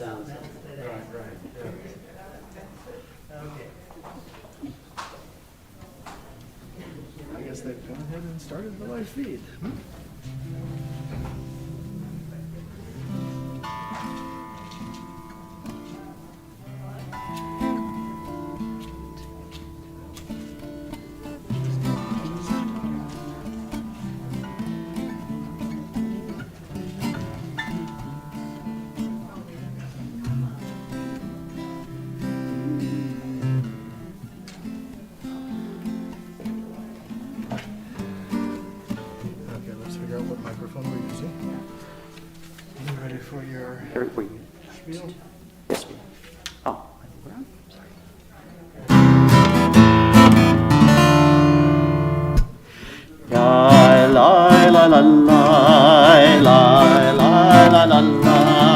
sounds of it. Right, yeah. Okay. I guess they've gone ahead and started the live feed. Okay, let's figure out what microphone we're using. You ready for your Eric, were you? spiel? Yes, we. Oh, I think we're on. Sorry. La la la la la la la la la la la la la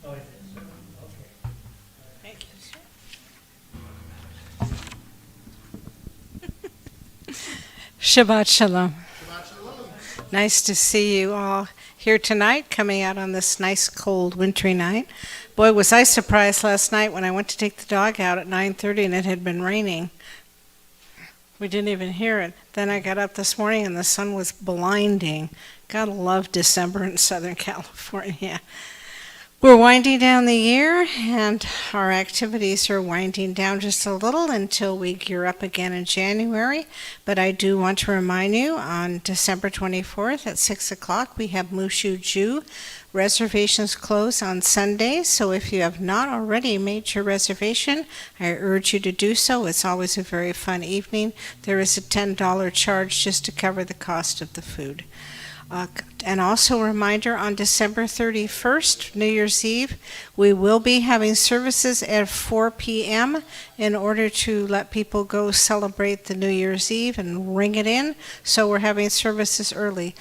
Oh, it is. Okay. Thank you, sir. Shabbat Shalom. Nice to see you all here tonight, coming out on this nice, cold, wintry night. Boy, was I surprised last night when I went to take the dog out at 9:30 and it had been raining. We didn't even hear it. Then I got up this morning and the sun was blinding. Gotta love December in Southern California. We're winding down the year, and our activities are winding down just a little until we gear up again in January. But I do want to remind you, on December 24th at 6 o'clock, we have Mushu Jew. Reservations close on Sundays, so if you have not already made your reservation, I urge you to do so. It's always a very fun evening. There is a $10 charge just to cover the cost of the food. And also a reminder, on December 31st, New Year's Eve, we will be having services at 4 p.m. in order to let people go celebrate the New Year's Eve and ring it in. So we're having services early.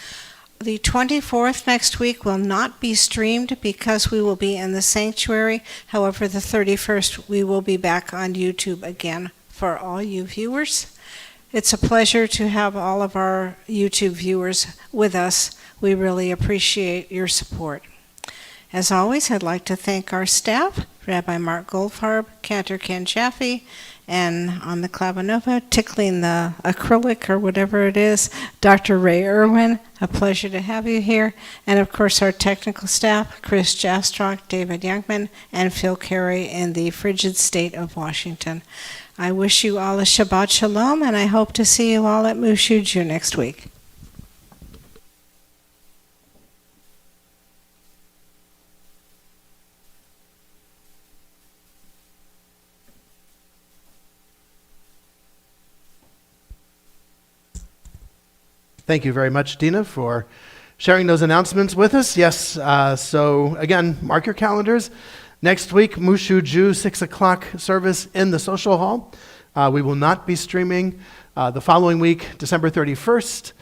The 24th next week will not be streamed because we will be in the sanctuary. However, the 31st, we will be back on YouTube again for all you viewers. It's a pleasure to have all of our YouTube viewers with us. We really appreciate your support. As always, I'd like to thank our staff, Rabbi Mark Goldfarb, Cantor Ken Jaffe, and on the Clavinova, tickling the acrylic or whatever it is, Dr. Ray Irwin. A pleasure to have you here. And of course, our technical staff, Chris Jastrock, David Youngman, and Phil Carey in the frigid state of Washington. I wish you all a Shabbat Shalom, and I hope to see you all at Mushu Jew next week. Thank you very much, Dina, for sharing those announcements with us. Yes, so again, mark your calendars. Next week, Mushu Jew, 6 o'clock service in the social hall. We will not be streaming. The following week, December 31st,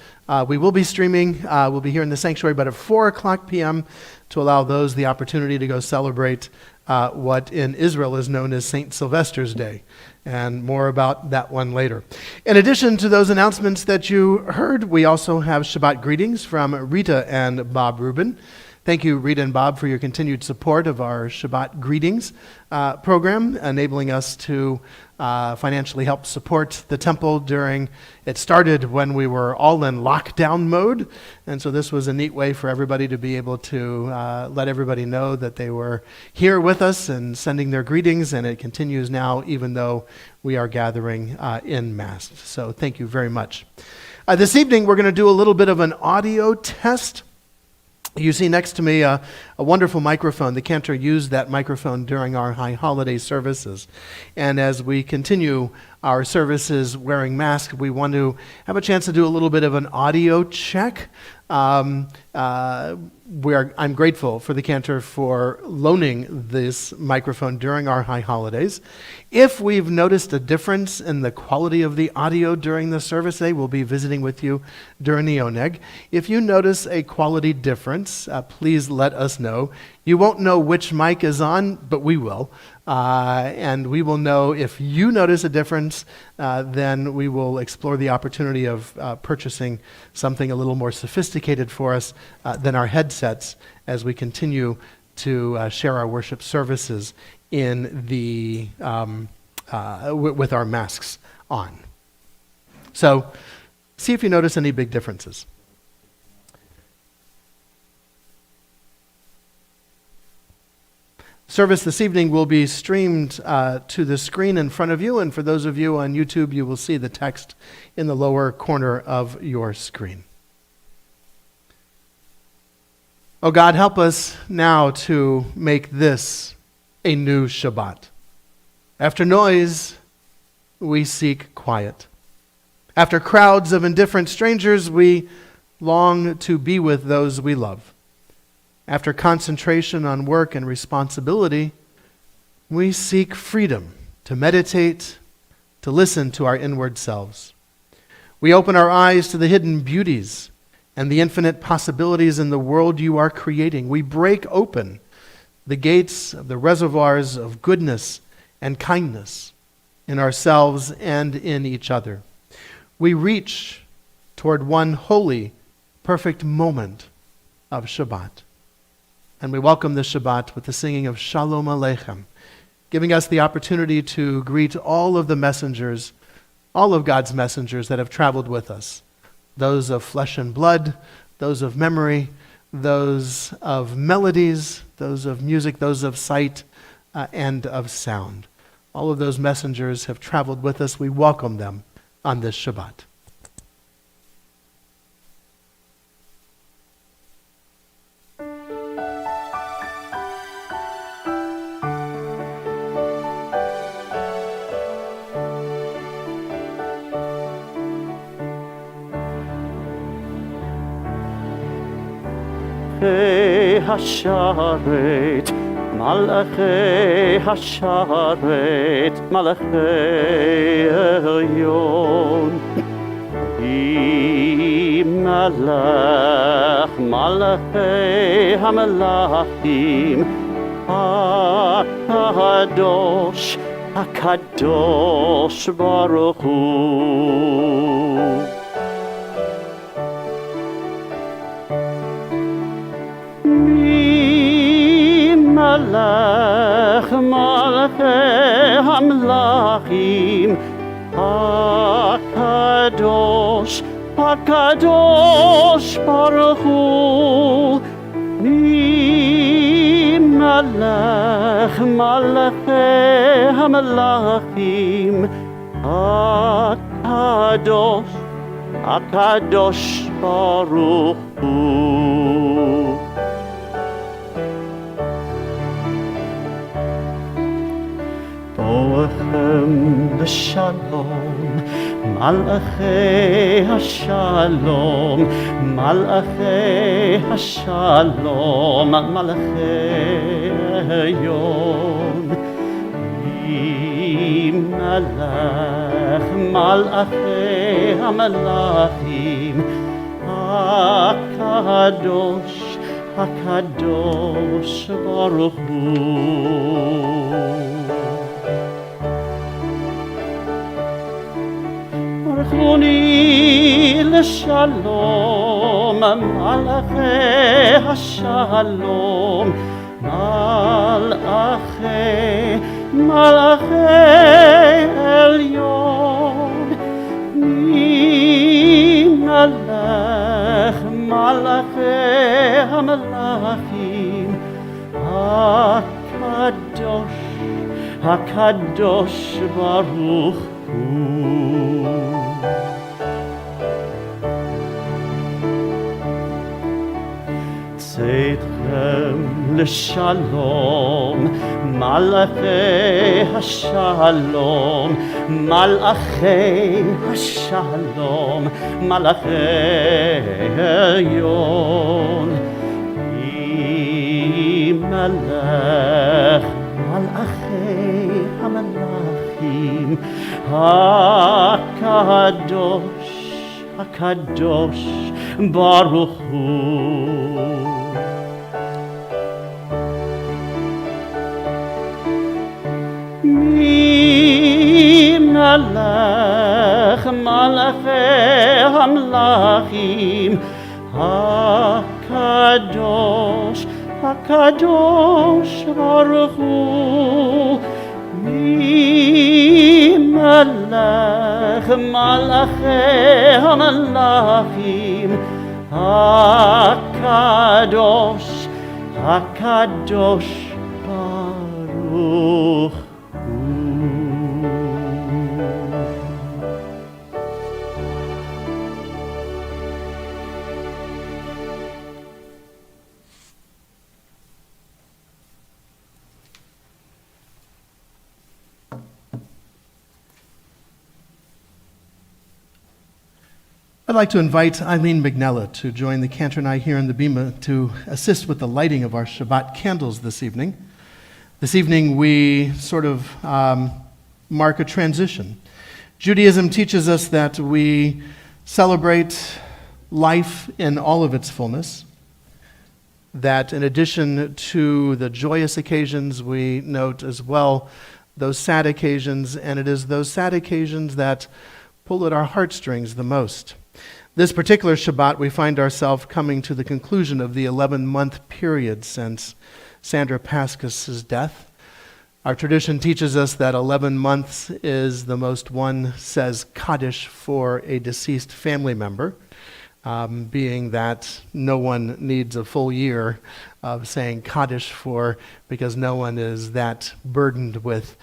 we will be streaming. We'll be here in the sanctuary, but at 4 o'clock p.m. to allow those the opportunity to go celebrate what in Israel is known as St. Sylvester's Day. And more about that one later. In addition to those announcements that you heard, we also have Shabbat greetings from Rita and Bob Rubin. Thank you, Rita and Bob, for your continued support of our Shabbat greetings program, enabling us to financially help support the temple it started when we were all in lockdown mode, and so this was a neat way for everybody to be able to let everybody know that they were here with us and sending their greetings, and it continues now even though we are gathering in mass. So thank you very much. This evening we're going to do a little bit of an audio test. You see next to me a wonderful microphone. The Cantor used that microphone during our high holiday services. And as we continue our services wearing masks, we want to have a chance to do a little bit of an audio check. I'm grateful for the Cantor for loaning this microphone during our high holidays. If we've noticed a difference in the quality of the audio during the service, they will be visiting with you during the Oneg. If you notice a quality difference, please let us know. You won't know which mic is on, but we will. And we will know if you notice a difference, then we will explore the opportunity of purchasing something a little more sophisticated for us than our headsets as we continue to share our worship services in with our masks on. So see if you notice any big differences. Service this evening will be streamed to the screen in front of you, and for those of you on YouTube, you will see the text in the lower corner of your screen. Oh God, help us now to make this a new Shabbat. After noise, we seek quiet. After crowds of indifferent strangers, we long to be with those we love. After concentration on work and responsibility, we seek freedom to meditate, to listen to our inward selves. We open our eyes to the hidden beauties and the infinite possibilities in the world you are creating. We break open the gates of the reservoirs of goodness and kindness in ourselves and in each other. We reach toward one holy, perfect moment of Shabbat. And we welcome this Shabbat with the singing of Shalom Aleichem, giving us the opportunity to greet all of the messengers, all of God's messengers that have traveled with us, those of flesh and blood, those of memory, those of melodies, those of music, those of sight, and of sound. All of those messengers have traveled with us. We welcome them on this Shabbat. השרת, מלאכי השרת, מלאכי עליון. מלאך, מלאכי המלאכים, הקדוש, הקדוש ברוך הוא. מלאך מלאכי המלאכים, הקדוש, הקדוש ברוך הוא. מלאך מלאכי המלאכים, הקדוש, הקדוש ברוך הוא. בואכם בשלום, מלאכי השלום, מלאכי השלום, מלאכי עליון. מלאך מלאכי המלאכים, הקדוש, הקדוש ברוך הוא. ברכוני לשלום, מלאכי השלום, מלאכי עליון, מי מלך מלאכי המלאכים, הקדוש ברוך הוא. צאתכם לשלום, מלאכי השלום, מלאכי השלום, מלאכי עליון, מי מלך מלאכי המלאכים, הקדוש ברוך הוא. מי מלך מלאכי המלאכים, הקדוש ברוך הוא. מי מלך מלאכי המלאכים, הקדוש ברוך הוא. I'd like to invite Eileen McNella to join the Cantor and I here in the Bima to assist with the lighting of our Shabbat candles this evening. This evening we sort of mark a transition. Judaism teaches us that we celebrate life in all of its fullness, that in addition to the joyous occasions, we note as well those sad occasions, and it is those sad occasions that pull at our heartstrings the most. This particular Shabbat, we find ourselves coming to the conclusion of the 11-month period since Sandra Pascas's death. Our tradition teaches us that 11 months is the most one says Kaddish for a deceased family member, being that no one needs a full year of saying Kaddish for, because no one is that burdened with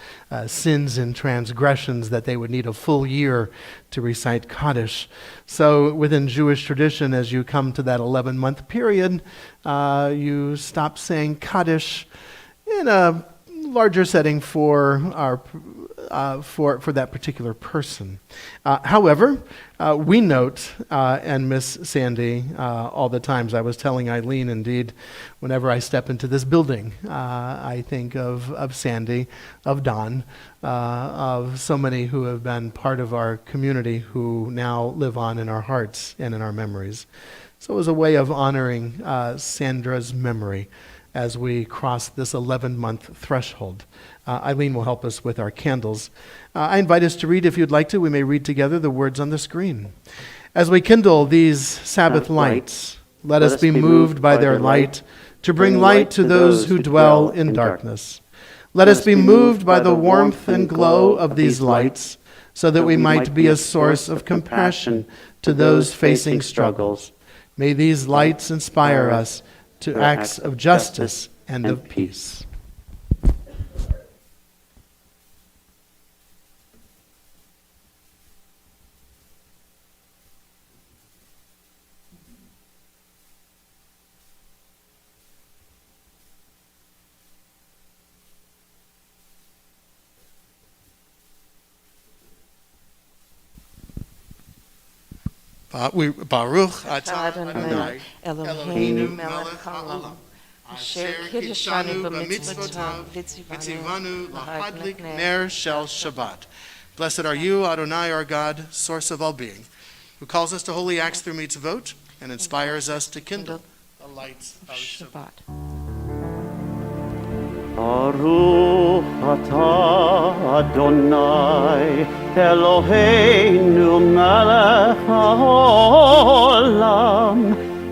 sins and transgressions that they would need a full year to recite Kaddish. So within Jewish tradition, as you come to that 11-month period, you stop saying Kaddish in a larger setting for that particular person. However, we note, and Miss Sandy, all the times, I was telling Eileen, indeed, whenever I step into this building, I think of Sandy, of Don, of so many who have been part of our community who now live on in our hearts and in our memories. So it was a way of honoring Sandra's memory as we cross this 11-month threshold. Eileen will help us with our candles. I invite us to read, if you'd like to. We may read together the words on the screen. As we kindle these Sabbath lights, let us be moved by their light to bring light to those who dwell in darkness. Let us be moved by the warmth and glow of these lights, so that we might be a source of compassion to those facing struggles. May these lights inspire us to acts of justice and of peace. Baruch atah Adonai Eloheinu melech haolam, asher kiddushanu b'mitzvotav v'tzivanu lahadlik ner shel Shabbat. Blessed are you, Adonai, our God, source of all being, who calls us to holy acts through mitzvot and inspires us to kindle the lights of Shabbat. Baruch atah Adonai Eloheinu melech haolam,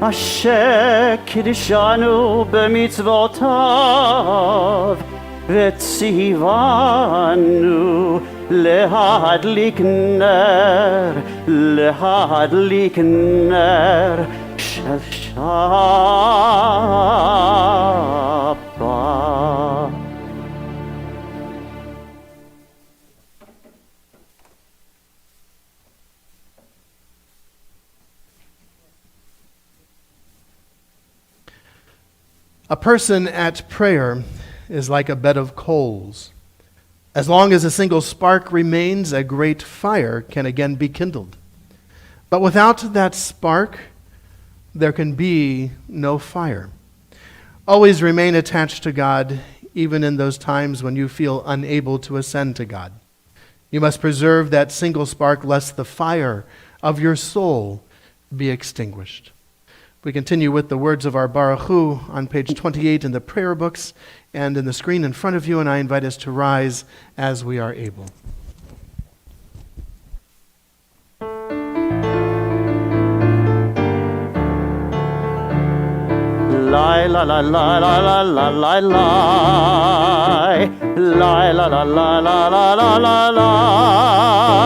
אשר קידשנו במצוותיו וציוונו להדליק נר של שבת. A person at prayer is like a bed of coals. As long as a single spark remains, a great fire can again be kindled. But without that spark, there can be no fire. Always remain attached to God, even in those times when you feel unable to ascend to God. You must preserve that single spark lest the fire of your soul be extinguished. We continue with the words of our Baruch Hu on page 28 in the prayer books and in the screen in front of you, and I invite us to rise as we are able. Lie, la la la la la la la lie. Lie, la la la la la la la lie.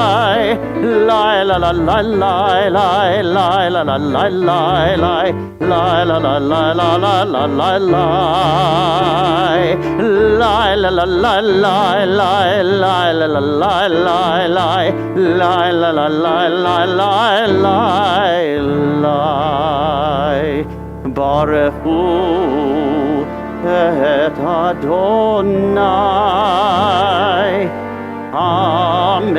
Lie, la la la lie, lie, lie, la la la lie, lie. Lie, la la la la la la la lie. Lie, la la la lie, lie, lie, la la la lie, lie. Lie, la la la lie, lie, lie, lie. Baruch Hu et Adonai HaMevorach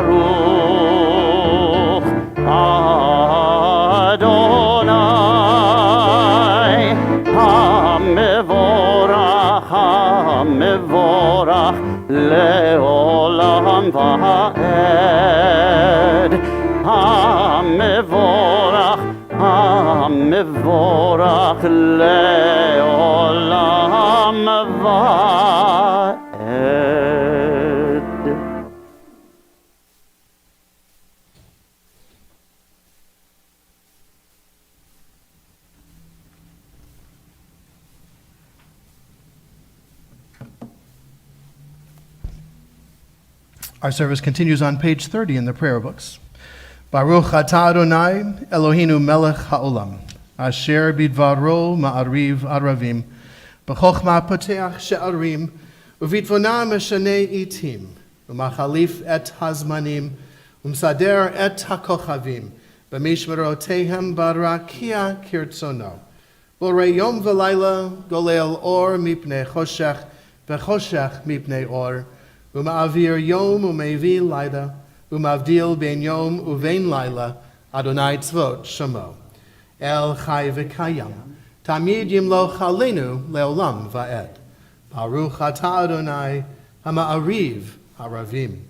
Baruch Adonai HaMevorach HaMevorach Leolam va'ed HaMevorach HaMevorach Leolam va'ed. Our service continues on page 30 in the prayer books. Baruch atah Adonai Eloheinu melech haolam, asher bidvaro ma'ariv aravim, b'chochma poteach she'arim, uvitvona meshanei itim, umachalif et hazmanim, umsader et hakochavim, b'mishmerotehem barakia kirtzono, borei yom v'layla golel or mipnei choshech, v'choshech mipnei or, Uma'avir yom umevi laila, umavdil ben yom uvein laila, Adonai tzvot shamo. El chai v'kayam, tamid yimlo chalenu leolam va'ed. Baruch atah Adonai hama'ariv haravim.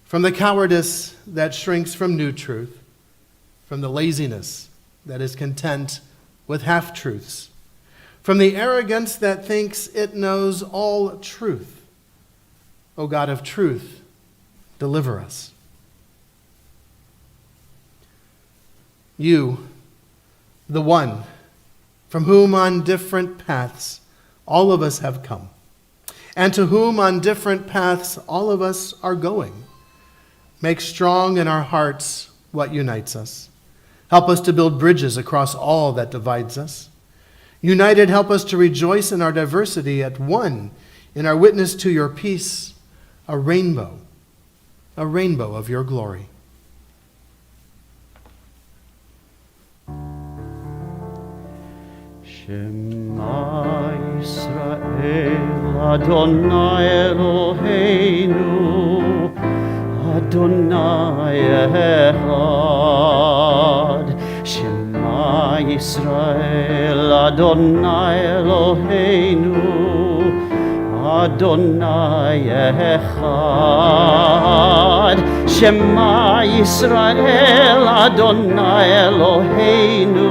From the cowardice that shrinks from new truth, from the laziness that is content with half-truths, from the arrogance that thinks it knows all truth, O God of truth, deliver us. You, the one from whom on different paths all of us have come, and to whom on different paths all of us are going, make strong in our hearts what unites us. Help us to build bridges across all that divides us. United, help us to rejoice in our diversity, at one in our witness to your peace, a rainbow of your glory. Shema Yisrael, Adonai Eloheinu, Adonai Echad. Shema Yisrael, Adonai Eloheinu, Adonai Echad. Shema Yisrael, Adonai Eloheinu,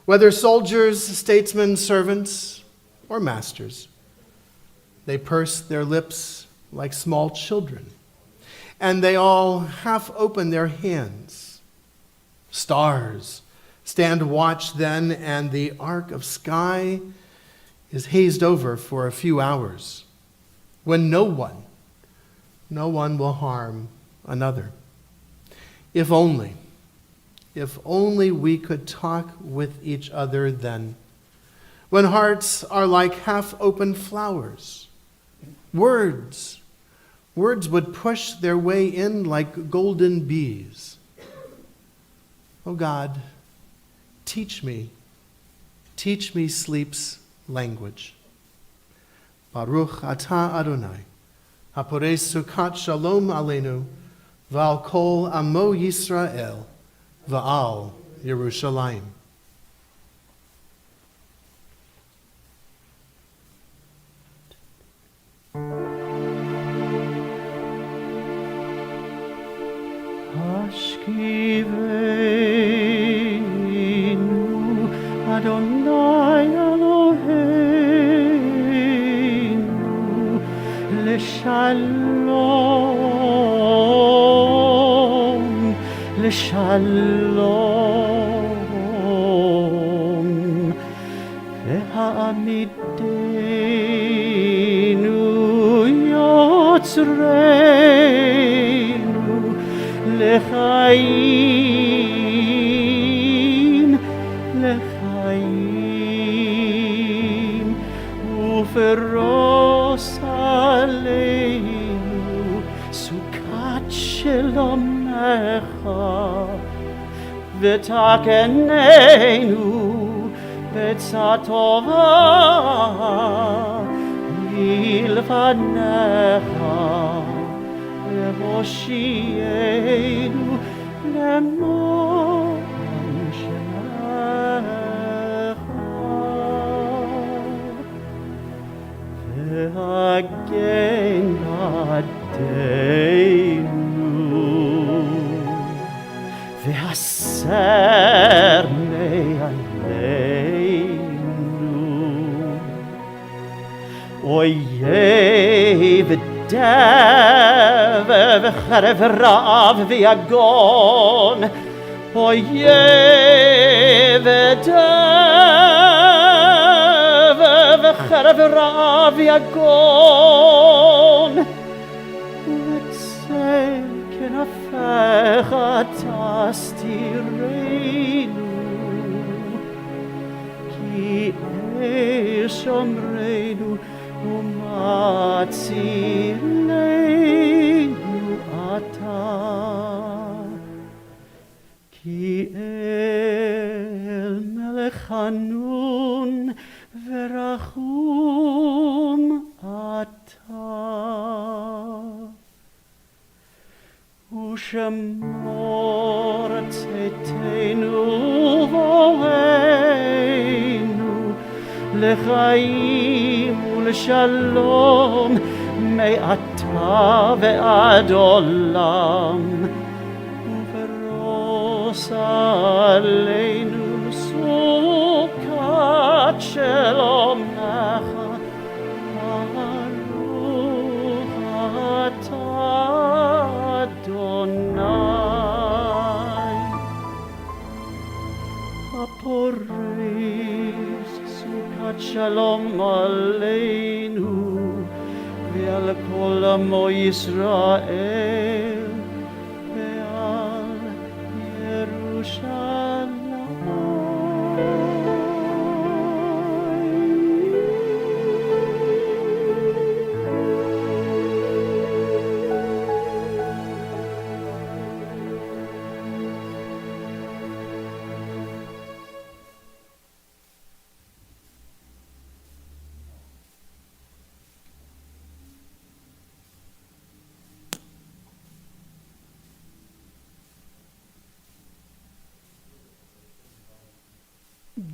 Whether soldiers, statesmen, servants, or masters, they purse their lips like small children, and they all half open their hands. Stars stand watch then, and the arc of sky is hazed over for a few hours, when no one will harm another. If only we could talk with each other then, when hearts are like half-open flowers. Words would push their way in like golden bees. Oh God, teach me sleep's language. Baruch atah Adonai, haporei sukat shalom aleinu, v'al kol amo Yisrael, v'al Yerushalayim. Hashkiveinu Adonai Eloheinu L'shalom, L'shalom Ve'ha'amidenu Yotzreinu L'chaim, L'chaim Uferos aleinu Sukat Shelomecha V'takenenu B'tzatova Milvanecha V'hoshienu Lemon Shemecha V'hagen Adeinu V'haser me'aleinu Oyeh v'dev v'cherev rav v'yagon Oyeh v'dev v'cherev rav v'yagon V'tzel kenafecha tastirenu Ki eshomreinu Umatzilenu ata Ki el melech hanun verachum ata Ushemor tzetenu vo'enu L'chaim u'l'shalom me'ata ve'ad olam U'veros aleinu sukat shelomecha Baruch atah Adonai Haporeis sukat shalom aleinu Ve'al kol amo Yisrael Ve'al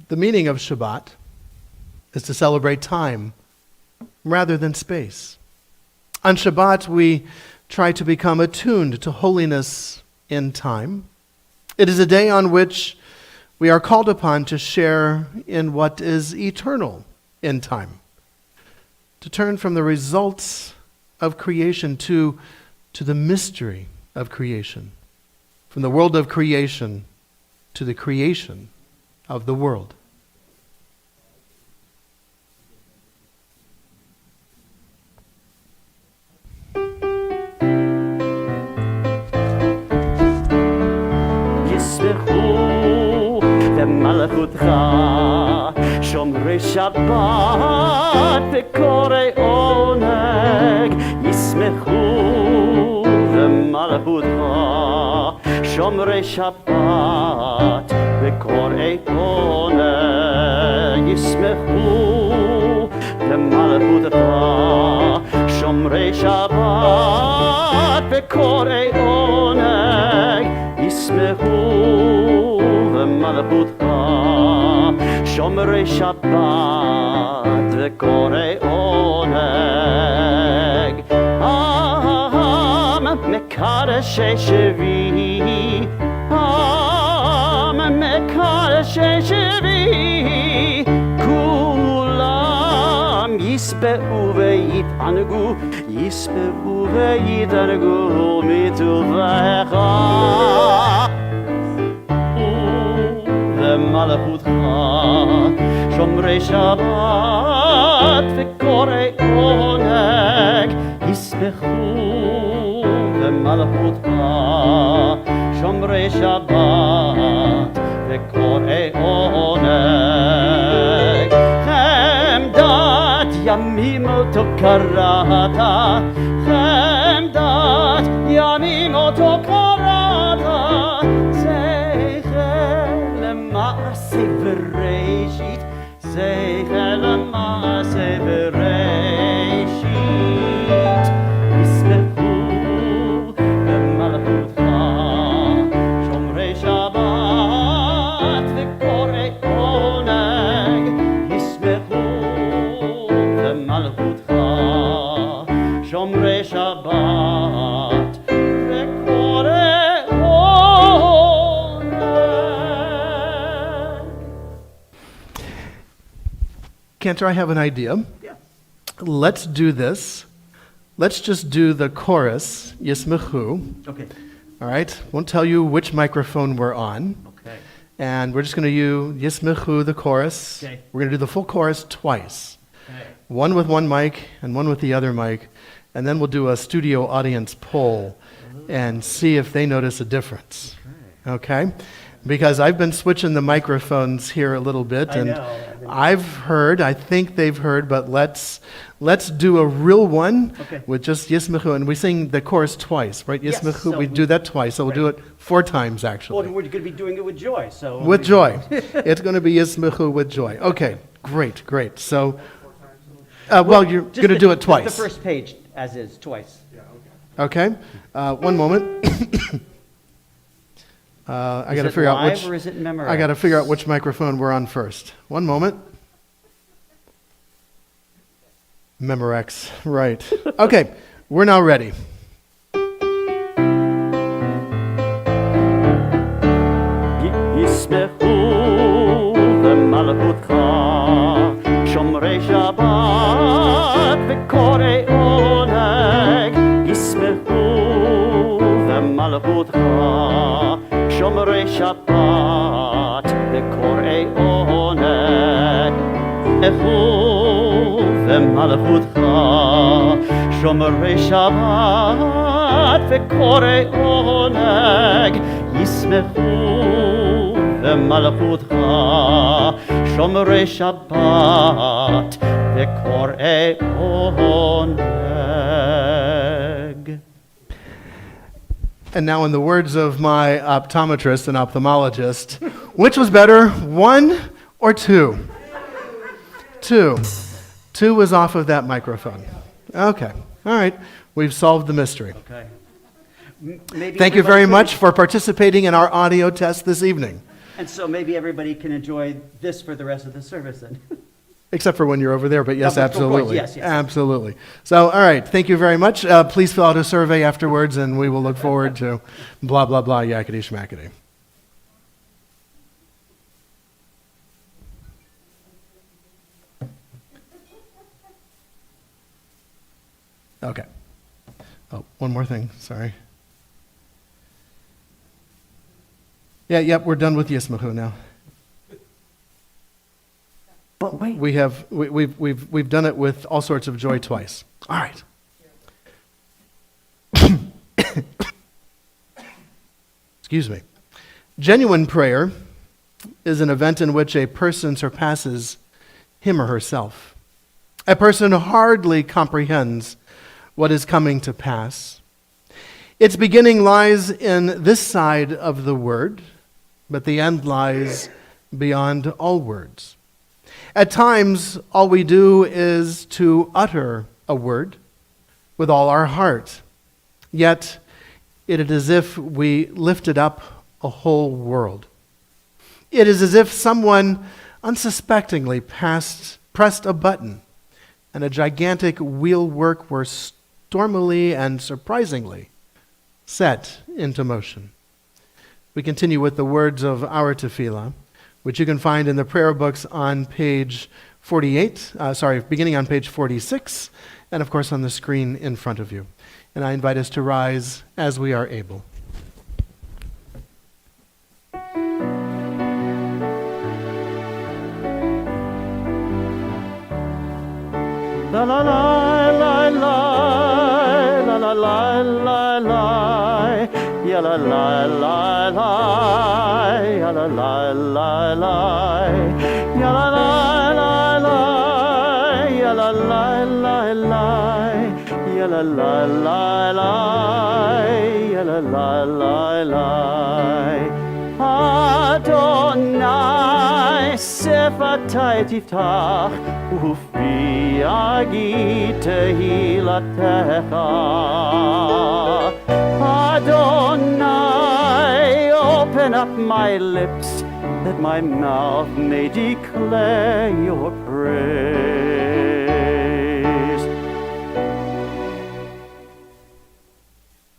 The meaning of Shabbat is to celebrate time rather than space. On Shabbat, we try to become attuned to holiness in time. It is a day on which we are called upon to share in what is eternal in time, to turn from the results of creation to the mystery of creation, from the world of creation to the creation of the world. מלכותך שומרי שבת וקוראי עונג ישמחו במלכותך שומרי שבת וקוראי עונג ישמחו במלכותך שומרי שבת וקוראי עונג ישמחו במלכותך שומרי שבת וקוראי עונג עם מקדשי שבי עם מקדשי שבי כולם יספעו ויתענגו יספעו ויתענגו מטובך מלכותך שומרי שבת וקוראי עונג ישמחו במלכותך שומרי שבת וקוראי עונג חמדת ימים אותו קראת חמדת ימים אותו קראת מעשה בראשית זכר למעשה בראשית ישמחו במלכותך שומרי שבת וקוראי עונג ישמחו במלכותך שומרי שבת וקוראי Cantor, I have an idea. Yeah. Let's do this. Let's just do the chorus, Yismechu. Okay. All right? Won't tell you which microphone we're on. Okay. And we're just going to use Yismechu, the chorus. Okay. We're going to do the full chorus twice. Okay. One with one mic and one with the other mic. And then we'll do a studio audience poll and see if they notice a difference. Okay? Because I've been switching the microphones here a little bit, and I've heard, I think they've heard, but let's do a real one with just Yismechu, and we sing the chorus twice, right? Yismechu, Yes, so we do that twice, so we'll do it 4 times actually. Well, we're going to be doing it with joy, so. With joy. It's going to be Yismechu with joy. Okay, great. So, well, you're going to do it twice. The first page, as is, twice. Okay, one moment. I got to figure out which. Or is it Memorex? I got to figure out which microphone we're on first. One moment. Memorex, right? Okay, we're now ready. ישמחו במלכותך שומרי שבת וקוראי עונג ישמחו במלכותך שומרי שבת וקוראי עונג ישמחו במלכותך שומרי שבת וקוראי עונג ישמחו במלכותך שומרי שבת וקוראי עונג. And now, in the words of my optometrist and ophthalmologist, which was better, 1 or 2? 2. 2 was off of that microphone. Okay. All right. We've solved the mystery. Okay. Thank you very much for participating in our audio test this evening. And so maybe everybody can enjoy this for the rest of the service then. Except for when you're over there, but yes, Of course, absolutely. yes. Absolutely. So, all right, thank you very much. Please fill out a survey afterwards, and we will look forward to blah, blah, blah, yakety schmackety. Okay. Oh, one more thing, sorry. Yep, we're done with Yismachu now. But wait. We've done it with all sorts of joy twice. All right. Excuse me. Genuine prayer is an event in which a person surpasses him or herself. A person hardly comprehends what is coming to pass. Its beginning lies in this side of the word, but the end lies beyond all words. At times, all we do is to utter a word with all our heart, yet it is as if we lifted up a whole world. It is as if someone unsuspectingly pressed a button and a gigantic wheelwork were stormily and surprisingly set into motion. We continue with the words of our tefillah, which you can find in the prayer books on page 48, beginning on page 46, and of course on the screen in front of you. And I invite us to rise as we are able. La la la la la la la la la la ya la la la la ya la la la la ya la la la la ya la la la la ya la la la la ya la la la la Adonai sefatai tiftach ufi agi tehilatecha Adonai, open up my lips that my mouth may declare your praise.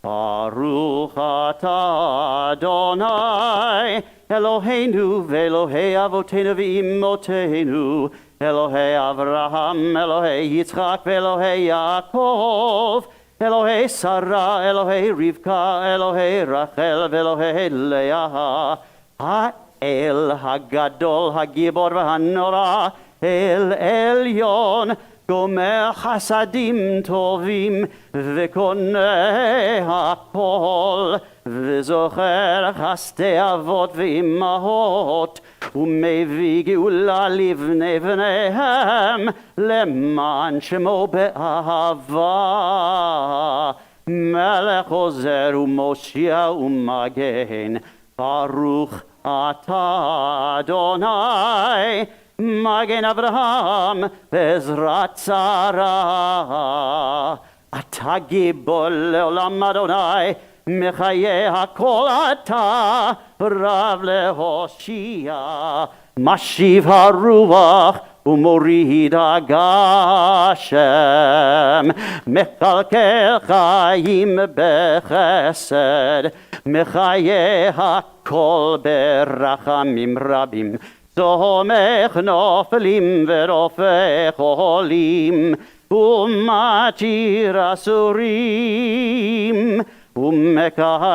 Baruch atah Adonai, Eloheinu ve'Elohei avoteinu ve'imotenu, Elohei Avraham, Elohei Yitzchak, ve'Elohei Yaakov, Elohei Sarah, Elohei Rivka, Elohei Rachel, ve'Elohei Leah, Ha'el Hagadol, Hagibor v'Hanora, El Elyon, Gomer Chasadim Tovim, Ve'Koneh HaKol, Ve'Zocher Chastei Avot ve'Imahot, U'mevii Geula livnei v'neihem, Leman Shemo be'ahava, Melech Ozer u'Moshia u'Magen, Baruch atah Adonai, Magen Avraham, Bezrat Sarah, Ata Gibor le'olam Adonai, Mechaye hakol ata, Rav lehoshia, Mashiv haruach, Umorid agashem, Mechalkel chayim bechesed, Mechaye hakol berachamim rabim, Somech nofelim verofech olim, Umatir asurim, Umekayem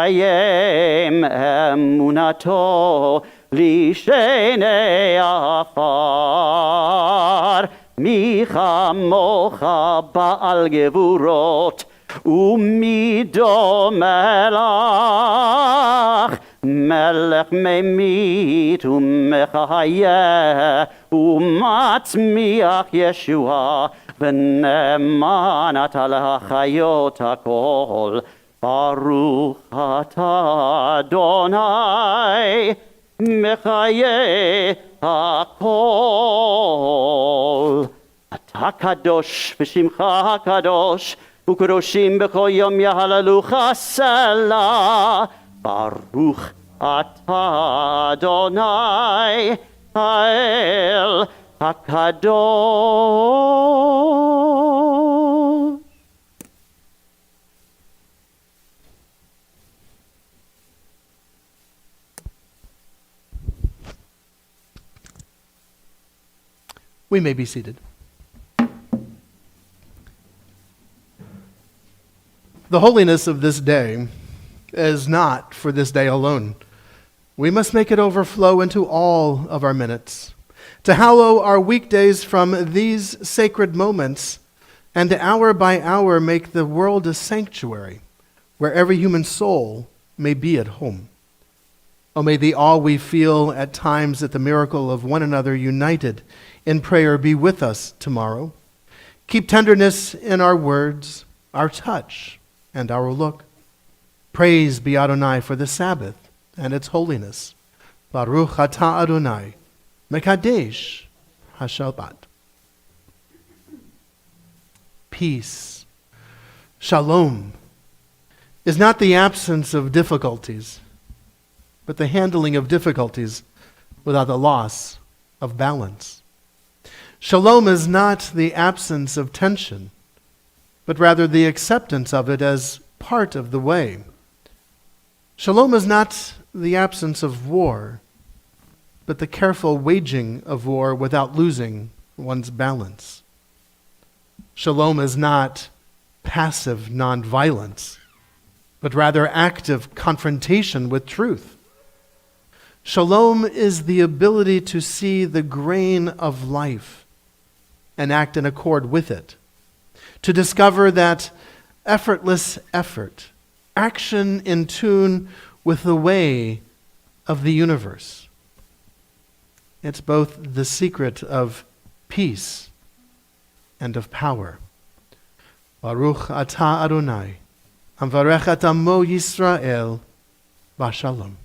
emunato, Lishenei afar, Micha mocha ba'al gevurot, Umido melach, Melech memit umechayeh, Umatzmiach Yeshua, V'nemanat al hachayot hakol, Baruch atah Adonai, Mechaye hakol. Ata kadosh v'shimcha kadosh, U'kadoshim b'chol yom yahalalucha selah. Baruch atah Adonai, Ha'el HaKadosh. We may be seated. The holiness of this day is not for this day alone. We must make it overflow into all of our minutes, to hallow our weekdays from these sacred moments, and to hour by hour make the world a sanctuary where every human soul may be at home. Oh, may the awe we feel at times at the miracle of one another united in prayer be with us tomorrow. Keep tenderness in our words, our touch, and our look. Praise be Adonai for the Sabbath and its holiness. Baruch atah Adonai, mekadesh haShabbat. Peace, shalom, is not the absence of difficulties, but the handling of difficulties without the loss of balance. Shalom is not the absence of tension, but rather the acceptance of it as part of the way. Shalom is not the absence of war, but the careful waging of war without losing one's balance. Shalom is not passive nonviolence, but rather active confrontation with truth. Shalom is the ability to see the grain of life and act in accord with it, to discover that effortless effort, action in tune with the way of the universe. It's both the secret of peace and of power. Baruch atah Adonai, Amvarech et amo Yisrael, Bashalom.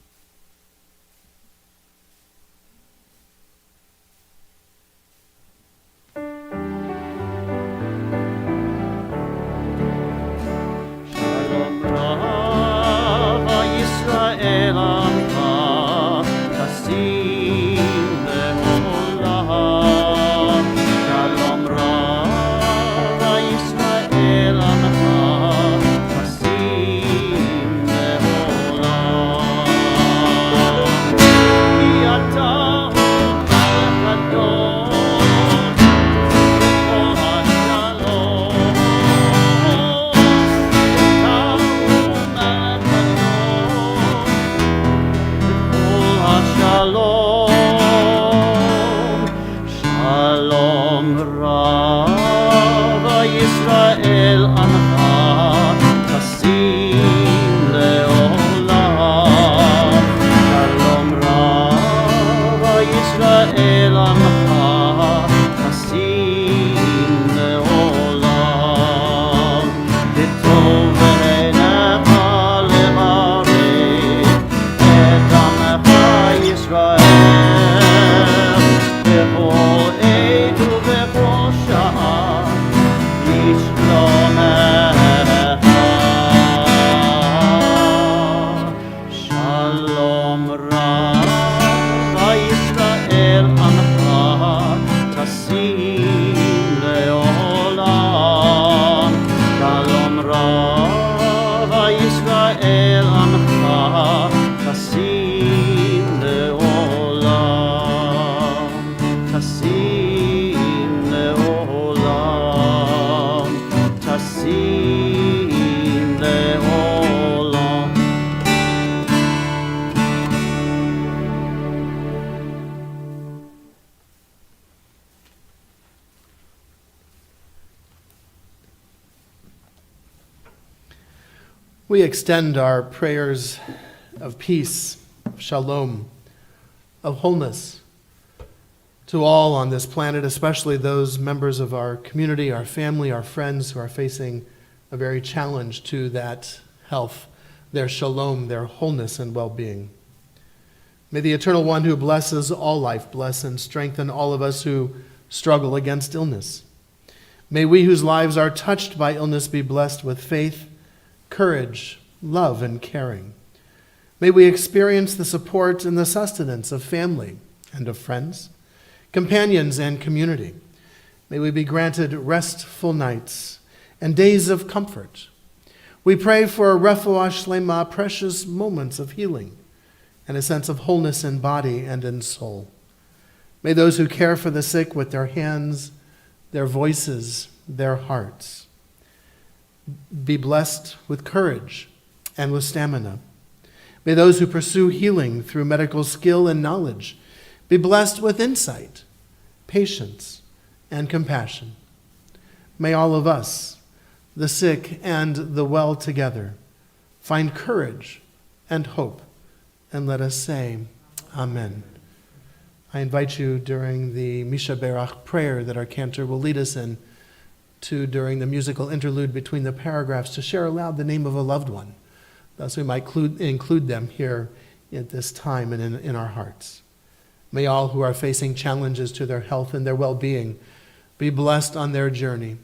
Shalom Rav Yisrael Amcha Tasim Le'olam. Shalom Rav Yisrael Amcha Tasim Le'olam. Ki ata Kadosh Kol HaShalom. Shalom Rav Yisrael Amcha Tasim Le'olam. Shalom Rav Yisrael Amcha Tasim Le'olam. Titov ve'necha levarik et amcha Yisrael bechol עת ובכל שעה לשלומך. שלום רב ישראל עמך תשים לעולם. שלום רב ישראל עמך תשים לעולם. תשים לעולם. תשים לעולם. We extend our prayers of peace, of shalom, of wholeness to all on this planet, especially those members of our community, our family, our friends who are facing a very challenge to that health, their shalom, their wholeness and well-being. May the Eternal One who blesses all life bless and strengthen all of us who struggle against illness. May we whose lives are touched by illness be blessed with faith, courage, love, and caring. May we experience the support and the sustenance of family and of friends, companions and community. May we be granted restful nights and days of comfort. We pray for a refuah shlema, precious moments of healing and a sense of wholeness in body and in soul. May those who care for the sick with their hands, their voices, their hearts, be blessed with courage and with stamina. May those who pursue healing through medical skill and knowledge be blessed with insight, patience, and compassion. May all of us, the sick and the well together, find courage and hope, and let us say, Amen. I invite you during the Misha Berach prayer that our cantor will lead us in to, during the musical interlude between the paragraphs, to share aloud the name of a loved one. Thus we might include them here at this time and in our hearts. May all who are facing challenges to their health and their well-being be blessed on their journey,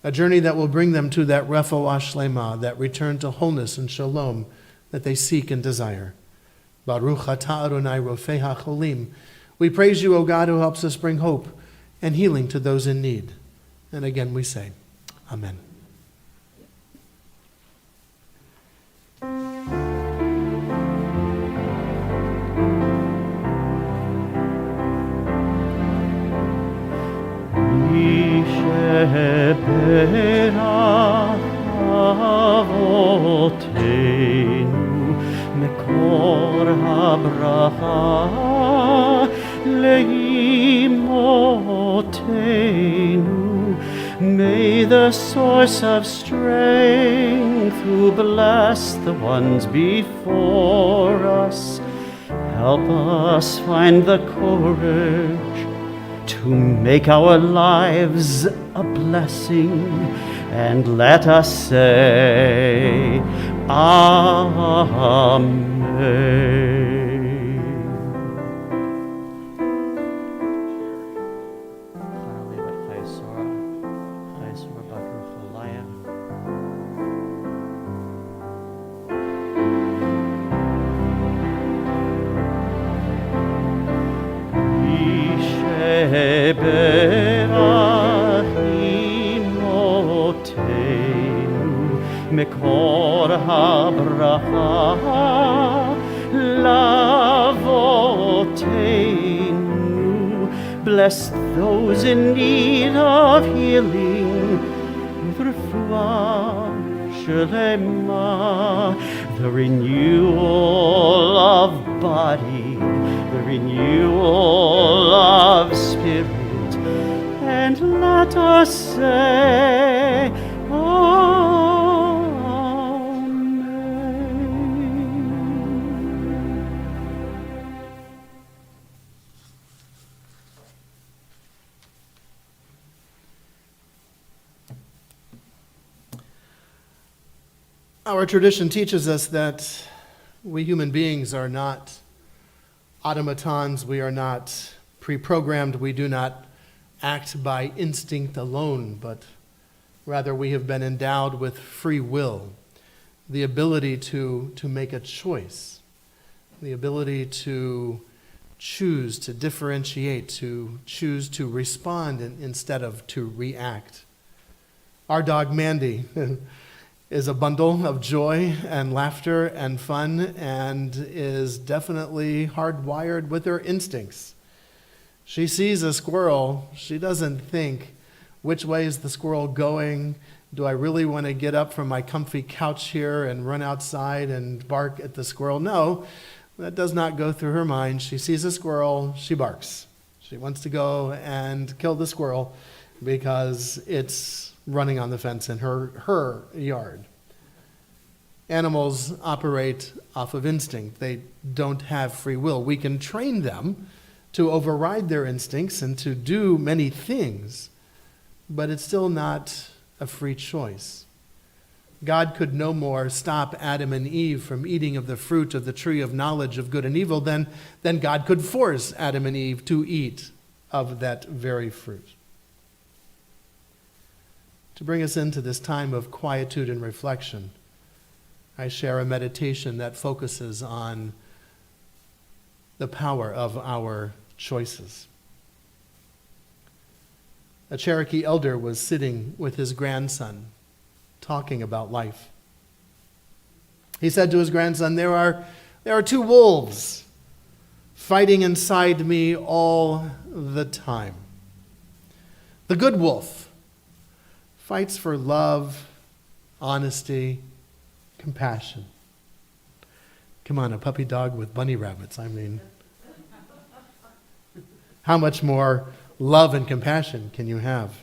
a journey that will bring them to that refuah shlema, that return to wholeness and shalom that they seek and desire. Baruch atah Adonai rofei hacholim. We praise you, O God, who helps us bring hope and healing to those in need. And again we say, Amen. Berach Avotenu Mekor HaBracha Leimotenu. May the source of strength who bless the ones before us help us find the courage to make our lives a blessing, and let us say, Amen. Mekor habracha lavotenu. Bless those in need of healing with refuah shlema, the renewal of body, the renewal of spirit, and let us say, Our tradition teaches us that we human beings are not automatons, we are not pre-programmed, we do not act by instinct alone, but rather we have been endowed with free will, the ability to make a choice, the ability to choose, to differentiate, to choose to respond instead of to react. Our dog Mandy is a bundle of joy and laughter and fun, and is definitely hardwired with her instincts. She sees a squirrel, she doesn't think, which way is the squirrel going? Do I really want to get up from my comfy couch here and run outside and bark at the squirrel? No, that does not go through her mind. She sees a squirrel, she barks. She wants to go and kill the squirrel because it's running on the fence in her yard. Animals operate off of instinct. They don't have free will. We can train them to override their instincts and to do many things, but it's still not a free choice. God could no more stop Adam and Eve from eating of the fruit of the tree of knowledge of good and evil than God could force Adam and Eve to eat of that very fruit. To bring us into this time of quietude and reflection, I share a meditation that focuses on the power of our choices. A Cherokee elder was sitting with his grandson, talking about life. He said to his grandson, there are two wolves fighting inside me all the time. The good wolf fights for love, honesty, compassion. Come on, a puppy dog with bunny rabbits. I mean, how much more love and compassion can you have?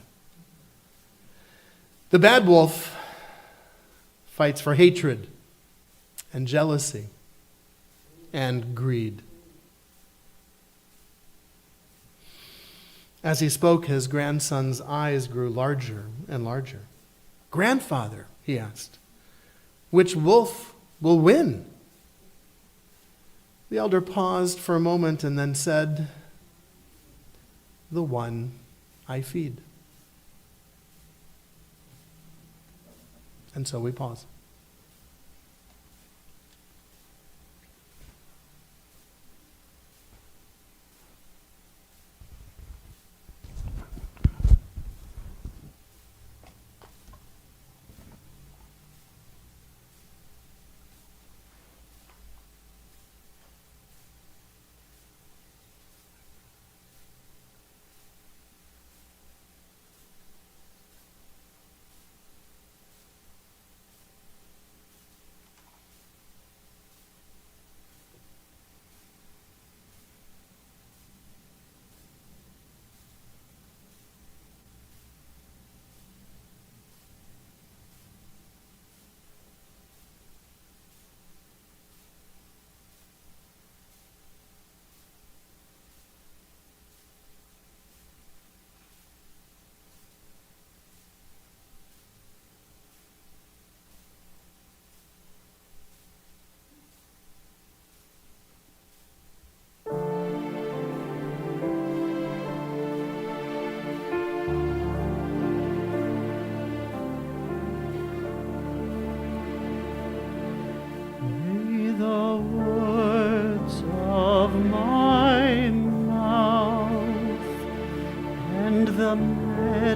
The bad wolf fights for hatred and jealousy and greed. As he spoke, his grandson's eyes grew larger and larger. "Grandfather," he asked, "which wolf will win?" The elder paused for a moment and then said, "The one I feed." And so we pause.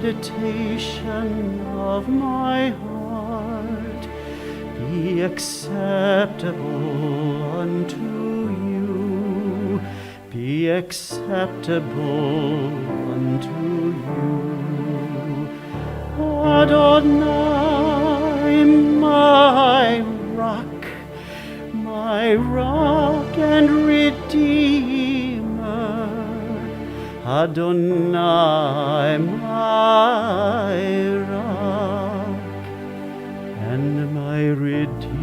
Meditation of my heart be acceptable unto you, be acceptable unto you. Adonai, my rock and redeemer, Adonai, my rock and my redeemer.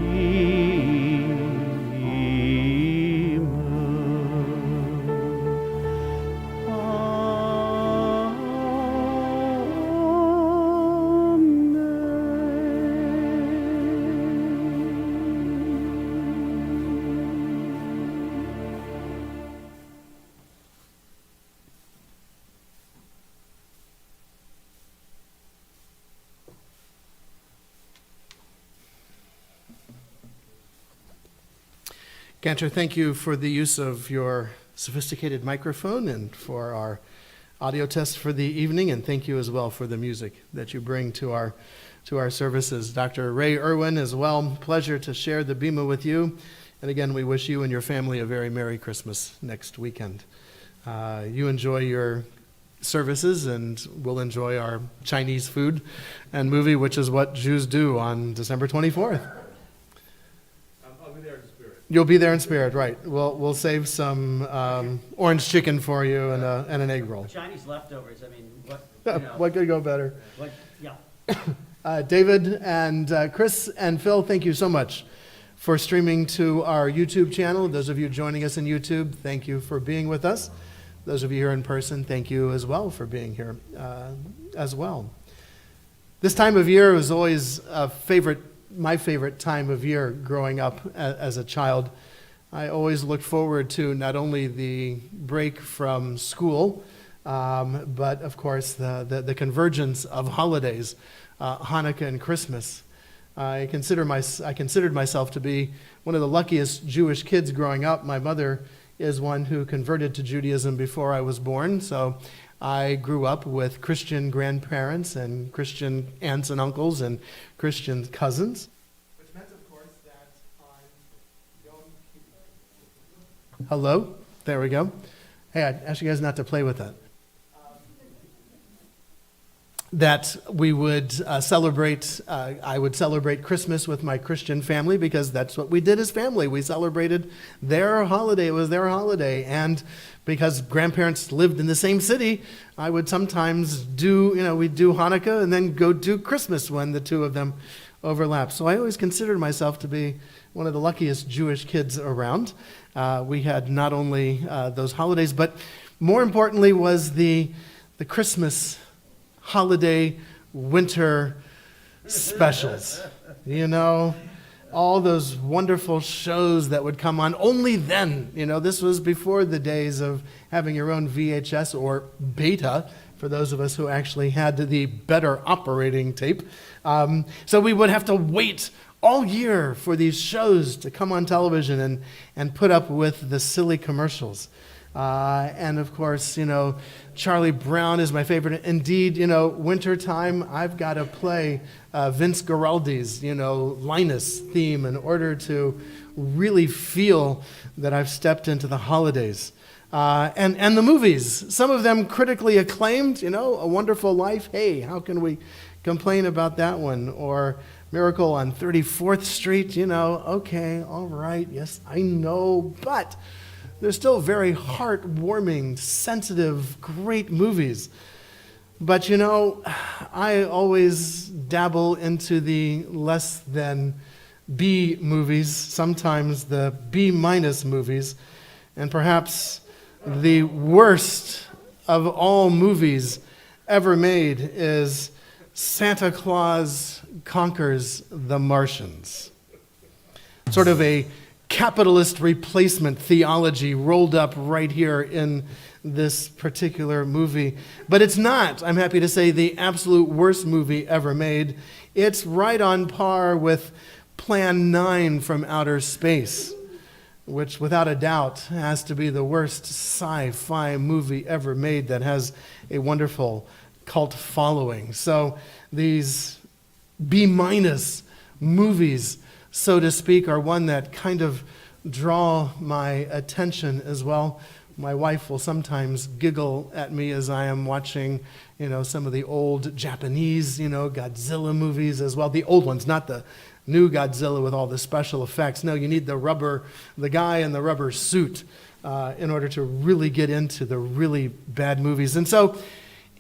Cantor, thank you for the use of your sophisticated microphone and for our audio test for the evening, and thank you as well for the music that you bring to our services. Dr. Ray Irwin as well, pleasure to share the Bima with you. And again, we wish you and your family a very Merry Christmas next weekend. You enjoy your services, and we'll enjoy our Chinese food and movie, which is what Jews do on December 24th. I'll be there in spirit. You'll be there in spirit, right. We'll save some orange chicken for you and an egg roll. Chinese leftovers, I mean, what, What could go better? yeah. David and Chris and Phil, thank you so much for streaming to our YouTube channel. Those of you joining us in YouTube, thank you for being with us. Those of you here in person, thank you as well for being here as well. This time of year was always my favorite time of year growing up as a child. I always looked forward to not only the break from school, but of course the convergence of holidays, Hanukkah and Christmas. I considered myself to be one of the luckiest Jewish kids growing up. My mother is one who converted to Judaism before I was born, so I grew up with Christian grandparents and Christian aunts and uncles and Christian cousins. Which meant, of course, that on Yom Kippur. Hello? There we go. Hey, I asked you guys not to play with that. that we would celebrate, I would celebrate Christmas with my Christian family because that's what we did as family. We celebrated their holiday. It was their holiday. And because grandparents lived in the same city, I would sometimes we'd do Hanukkah and then go do Christmas when the two of them overlap. So I always considered myself to be one of the luckiest Jewish kids around. We had not only those holidays, but more importantly was the Christmas holiday winter specials. All those wonderful shows that would come on. Only then, this was before the days of having your own VHS or beta, for those of us who actually had the better operating tape. So we would have to wait all year for these shows to come on television and put up with the silly commercials. And of course, Charlie Brown is my favorite. Indeed, wintertime, I've got to play Vince Guaraldi's, Linus theme in order to really feel that I've stepped into the holidays. And the movies, some of them critically acclaimed, A Wonderful Life. Hey, how can we complain about that one? Or Miracle on 34th Street, okay, all right, yes, I know, but they're still very heartwarming, sensitive, great movies. But I always dabble into the less than B movies, sometimes the B- movies, and perhaps the worst of all movies ever made is Santa Claus Conquers the Martians. Sort of a capitalist replacement theology rolled up right here in this particular movie. But it's not, I'm happy to say, the absolute worst movie ever made. It's right on par with Plan 9 from Outer Space, which without a doubt has to be the worst sci-fi movie ever made that has a wonderful cult following. So these B- movies, so to speak, are one that kind of draw my attention as well. My wife will sometimes giggle at me as I am watching, some of the old Japanese, Godzilla movies as well. The old ones, not the new Godzilla with all the special effects. No, you need the guy in the rubber suit in order to really get into the really bad movies. And so,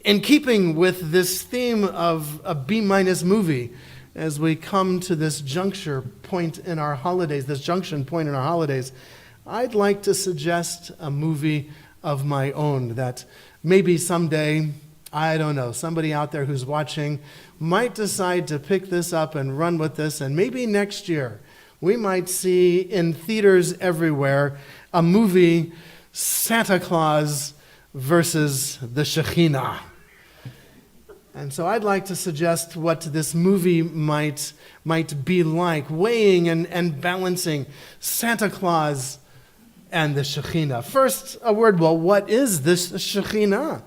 in keeping with this theme of a B- movie, as we come to this junction point in our holidays, I'd like to suggest a movie of my own that maybe someday, I don't know, somebody out there who's watching might decide to pick this up and run with this, and maybe next year we might see in theaters everywhere a movie, Santa Claus versus the Shekhinah. And so I'd like to suggest what this movie might be like, weighing and balancing Santa Claus and the Shekhinah. First, a word, what is this Shekhinah?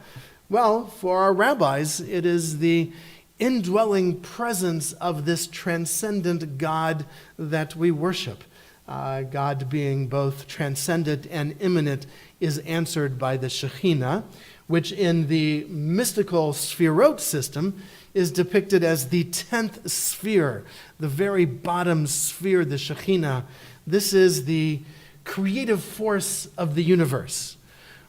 Well, for our rabbis, it is the indwelling presence of this transcendent God that we worship. God being both transcendent and immanent is answered by the Shekhinah, which in the mystical Sefirot system is depicted as the 10th sphere, the very bottom sphere, the Shekhinah. This is the creative force of the universe.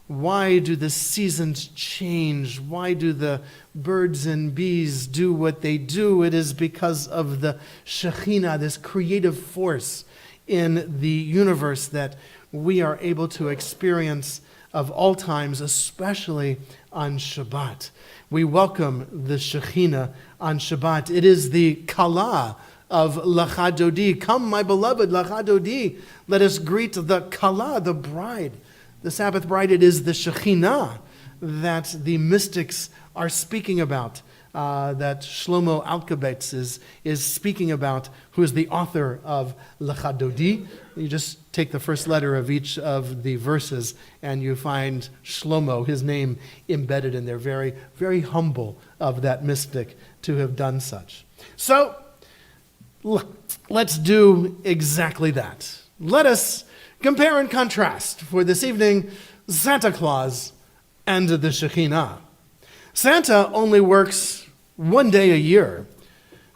Why do the seasons change? Why do the birds and bees do what they do? It is because of the Shekhinah, this creative force in the universe that we are able to experience of all times, especially on Shabbat. We welcome the Shekhinah on Shabbat. It is the Kala of Lecha Dodi. Come, my beloved, Lecha Dodi. Let us greet the Kala, the bride, the Sabbath bride. It is the Shekhinah that the mystics are speaking about, that Shlomo Alkabetz is speaking about, who is the author of Lecha Dodi. You just take the first letter of each of the verses and you find Shlomo, his name, embedded in there. Very, very humble of that mystic to have done such. So, let's do exactly that. Let us compare and contrast for this evening Santa Claus and the Shekhinah. Santa only works one day a year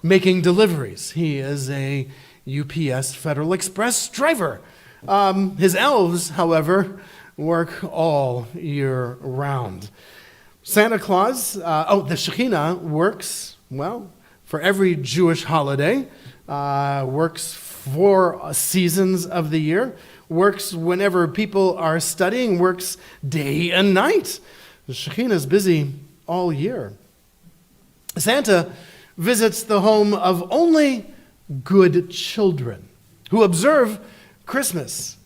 making deliveries. He is a UPS Federal Express driver. His elves, however, work all year round. Santa Claus, the Shekhinah works, well, for every Jewish holiday, works 4 seasons of the year, works whenever people are studying, works day and night. The Shekhinah is busy all year. Santa visits the home of only good children who observe Christmas.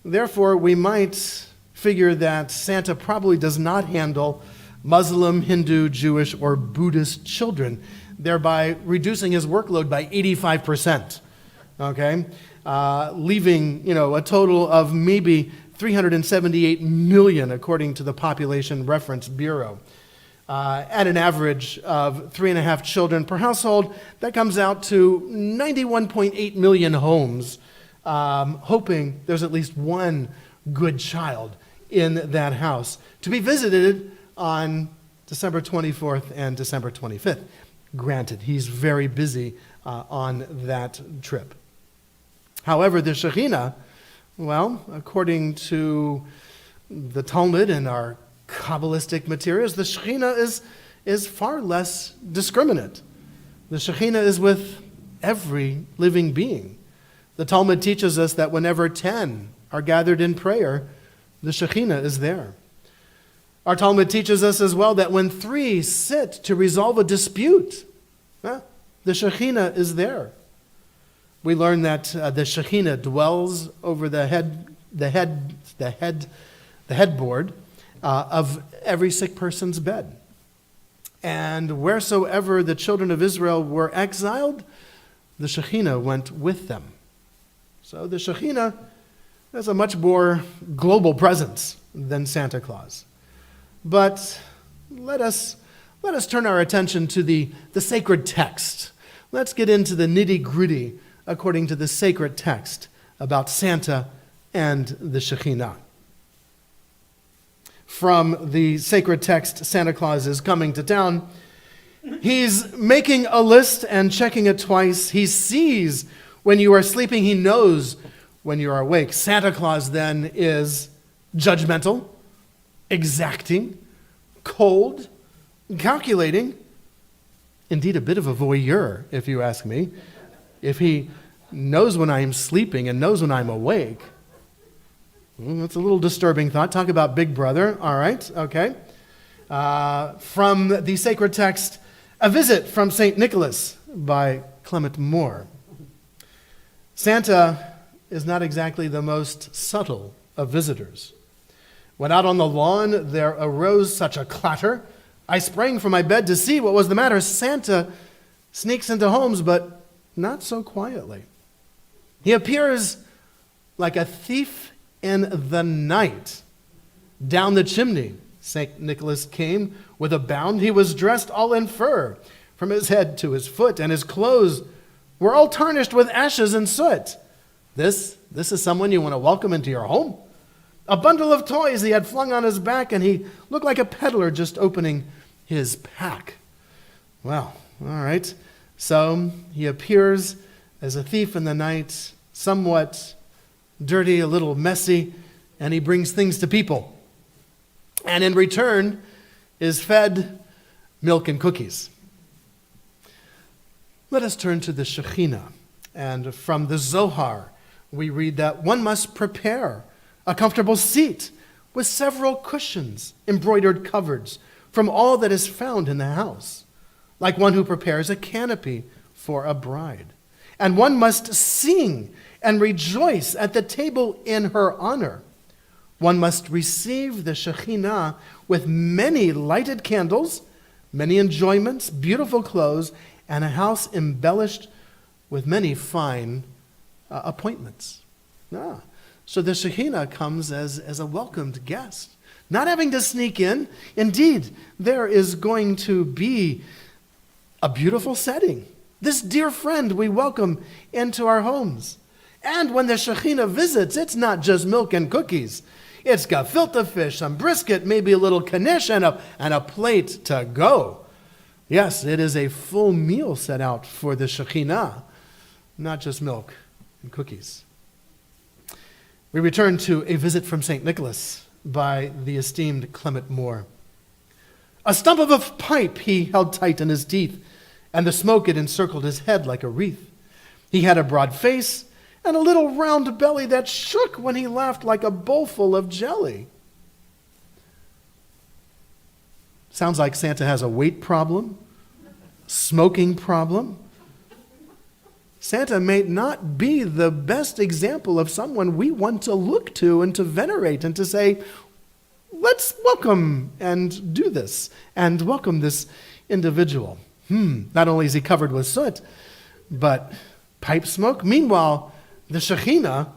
Therefore, we might figure that Santa probably does not handle Muslim, Hindu, Jewish, or Buddhist children, thereby reducing his workload by 85%, okay? Leaving, a total of maybe 378 million, according to the Population Reference Bureau. At an average of 3.5 children per household, that comes out to 91.8 million homes, hoping there's at least one good child in that house to be visited on December 24th and December 25th. Granted, he's very busy on that trip. However, the Shekhinah, well, according to the Talmud and our Kabbalistic materials, the Shekhinah is far less discriminate. The Shekhinah is with every living being. The Talmud teaches us that whenever 10 are gathered in prayer, the Shekhinah is there. Our Talmud teaches us as well that when 3 sit to resolve a dispute, the Shekhinah is there. We learn that the Shekhinah dwells over the headboard of every sick person's bed. And wheresoever the children of Israel were exiled, the Shekhinah went with them. So the Shekhinah has a much more global presence than Santa Claus. But let us turn our attention to the sacred text. Let's get into the nitty-gritty according to the sacred text about Santa and the Shekhinah. From the sacred text, Santa Claus is coming to town. He's making a list and checking it twice. He sees when you are sleeping. He knows when you are awake. Santa Claus then is judgmental, exacting, cold, calculating, indeed a bit of a voyeur, if you ask me. If he knows when I am sleeping and knows when I'm awake, that's a little disturbing thought. Talk about Big Brother. All right, okay. From the sacred text, A Visit from St. Nicholas by Clement Moore. Santa is not exactly the most subtle of visitors. When out on the lawn there arose such a clatter, I sprang from my bed to see what was the matter. Santa sneaks into homes, but not so quietly. He appears like a thief in the night. Down the chimney St. Nicholas came with a bound. He was dressed all in fur from his head to his foot, and his clothes were all tarnished with ashes and soot. This is someone you want to welcome into your home? A bundle of toys he had flung on his back, and he looked like a peddler just opening his pack. Well, all right. So he appears as a thief in the night, somewhat dirty, a little messy, and he brings things to people. And in return is fed milk and cookies. Let us turn to the Shekhinah. And from the Zohar, we read that one must prepare a comfortable seat with several cushions, embroidered covers from all that is found in the house, like one who prepares a canopy for a bride. And one must sing and rejoice at the table in her honor. One must receive the Shekhinah with many lighted candles, many enjoyments, beautiful clothes, and a house embellished with many fine appointments. So the Shekhinah comes as a welcomed guest, not having to sneak in. Indeed, there is going to be a beautiful setting. This dear friend we welcome into our homes. And when the Shekhinah visits, it's not just milk and cookies. It's gefilte fish, some brisket, maybe a little knish, and a plate to go. Yes, it is a full meal set out for the Shekhinah, not just milk and cookies. We return to A Visit from St. Nicholas by the esteemed Clement Moore. A stump of a pipe he held tight in his teeth, and the smoke it encircled his head like a wreath. He had a broad face and a little round belly that shook when he laughed like a bowlful of jelly. Sounds like Santa has a weight problem, smoking problem. Santa may not be the best example of someone we want to look to and to venerate and to say, let's welcome and do this and welcome this individual. Not only is he covered with soot, but pipe smoke. Meanwhile, the Shekhinah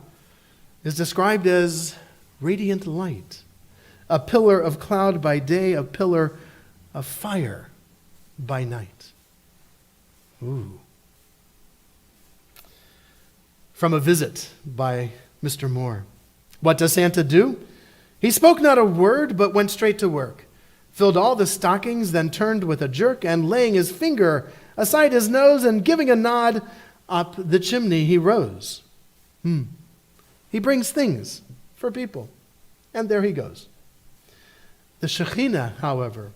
is described as radiant light, a pillar of cloud by day, a pillar of fire by night. Ooh. From A Visit by Mr. Moore. What does Santa do? He spoke not a word, but went straight to work, filled all the stockings, then turned with a jerk, and laying his finger aside his nose and giving a nod, up the chimney he rose. He brings things for people, and there he goes. The Shekhinah, however,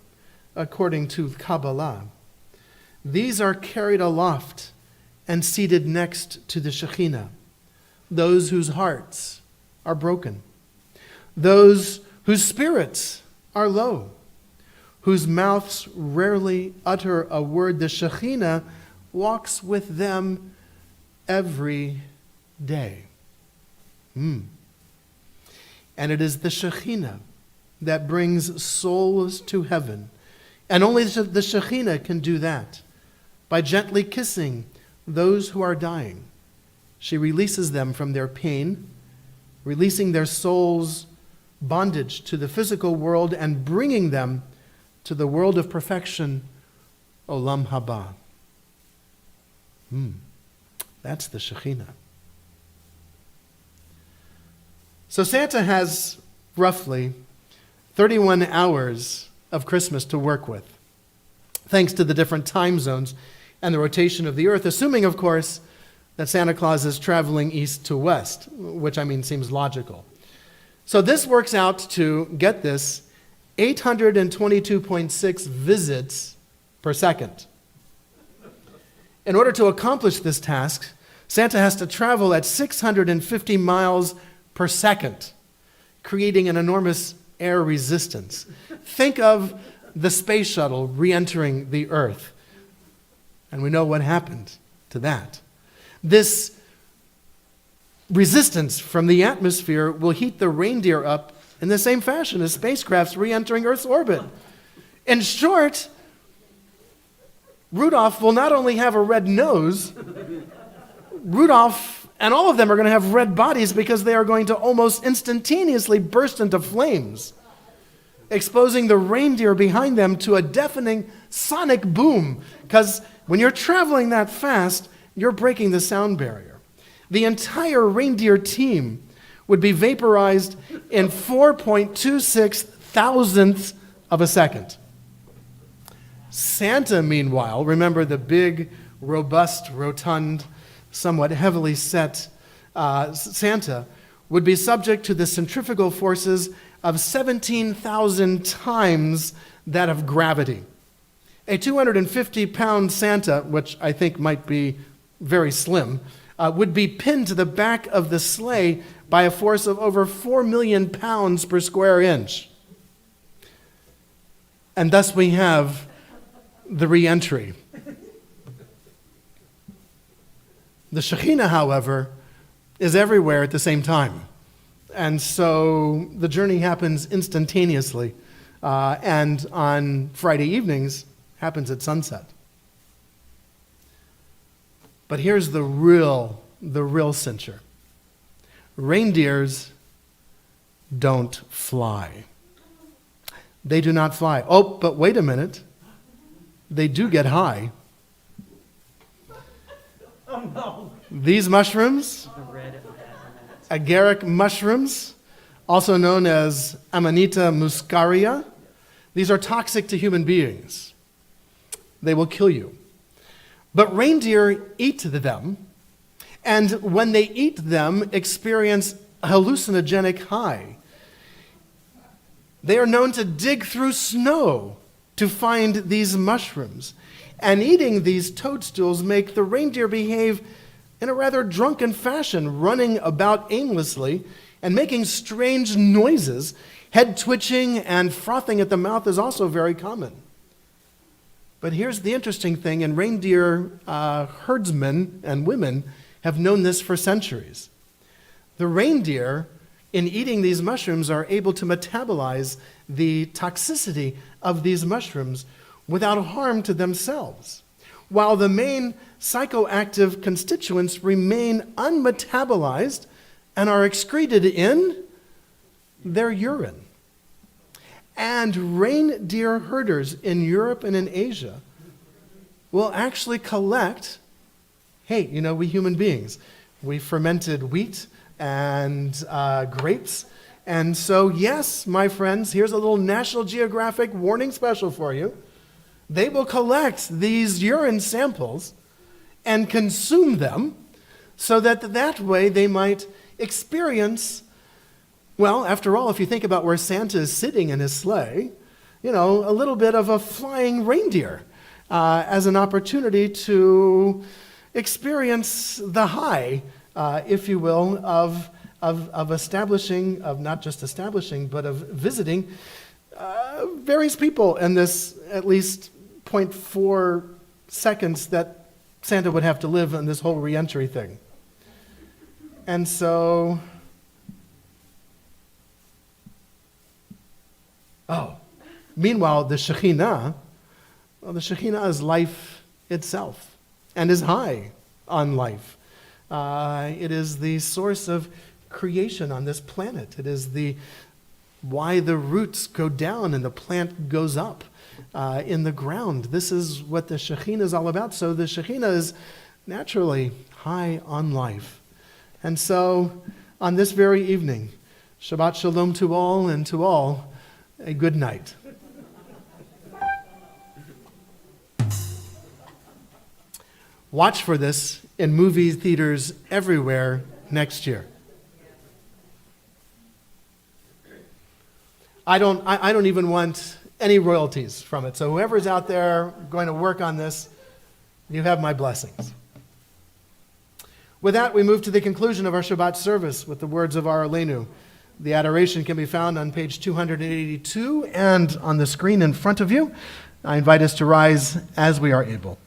according to Kabbalah, these are carried aloft and seated next to the Shekhinah, those whose hearts are broken, those whose spirits are low, whose mouths rarely utter a word. The Shekhinah walks with them every day. And it is the Shekhinah that brings souls to heaven. And only the Shekhinah can do that. By gently kissing those who are dying, she releases them from their pain, releasing their souls' bondage to the physical world and bringing them to the world of perfection, Olam Haba. That's the Shekhinah. So Santa has roughly 31 hours of Christmas to work with, thanks to the different time zones and the rotation of the earth, assuming, of course, that Santa Claus is traveling east to west, which seems logical. So this works out to, get this, 822.6 visits per second. In order to accomplish this task, Santa has to travel at 650 miles per second, creating an enormous air resistance. Think of the space shuttle re-entering the Earth. And we know what happened to that. This resistance from the atmosphere will heat the reindeer up in the same fashion as spacecrafts re-entering Earth's orbit. In short, Rudolph will not only have a red nose, Rudolph and all of them are going to have red bodies because they are going to almost instantaneously burst into flames, exposing the reindeer behind them to a deafening sonic boom, because when you're traveling that fast, you're breaking the sound barrier. The entire reindeer team would be vaporized in 4.26 thousandths of a second. Santa, meanwhile, remember the big, robust, rotund, somewhat heavily set Santa, would be subject to the centrifugal forces of 17,000 times that of gravity. A 250-pound Santa, which I think might be very slim, would be pinned to the back of the sleigh by a force of over 4 million pounds per square inch. And thus we have the re-entry. The Shekhinah, however, is everywhere at the same time. And so the journey happens instantaneously. And on Friday evenings, happens at sunset. But here's the real cincher. Reindeers don't fly. They do not fly. Oh, but wait a minute. They do get high. Oh no. These mushrooms, Agaric mushrooms, also known as Amanita muscaria, these are toxic to human beings. they will kill you. But reindeer eat them, and when they eat them, experience a hallucinogenic high. They are known to dig through snow to find these mushrooms, and eating these toadstools make the reindeer behave in a rather drunken fashion, running about aimlessly and making strange noises. Head twitching and frothing at the mouth is also very common. But here's the interesting thing, and reindeer herdsmen and women have known this for centuries. The reindeer, in eating these mushrooms, are able to metabolize the toxicity of these mushrooms without harm to themselves, while the main psychoactive constituents remain unmetabolized and are excreted in their urine. And reindeer herders in Europe and in Asia will actually collect, hey, we human beings, we fermented wheat and grapes. And so, yes, my friends, here's a little National Geographic warning special for you. They will collect these urine samples and consume them so that way they might experience, well, after all, if you think about where Santa is sitting in his sleigh, a little bit of a flying reindeer as an opportunity to experience the high, if you will, of establishing, of not just establishing, but of visiting various people in this at least 0.4 seconds that Santa would have to live in this whole reentry thing. And so, meanwhile, the Shekhinah is life itself and is high on life. It is the source of creation on this planet. It is why the roots go down and the plant goes up in the ground. This is what the Shekhinah is all about. So the Shekhinah is naturally high on life. And so on this very evening, Shabbat Shalom to all, and to all, a good night. Watch for this in movie theaters everywhere next year. I don't even want any royalties from it. So whoever's out there going to work on this, you have my blessings. With that, we move to the conclusion of our Shabbat service with the words of our Aleinu. The adoration can be found on page 282 and on the screen in front of you. I invite us to rise as we are able.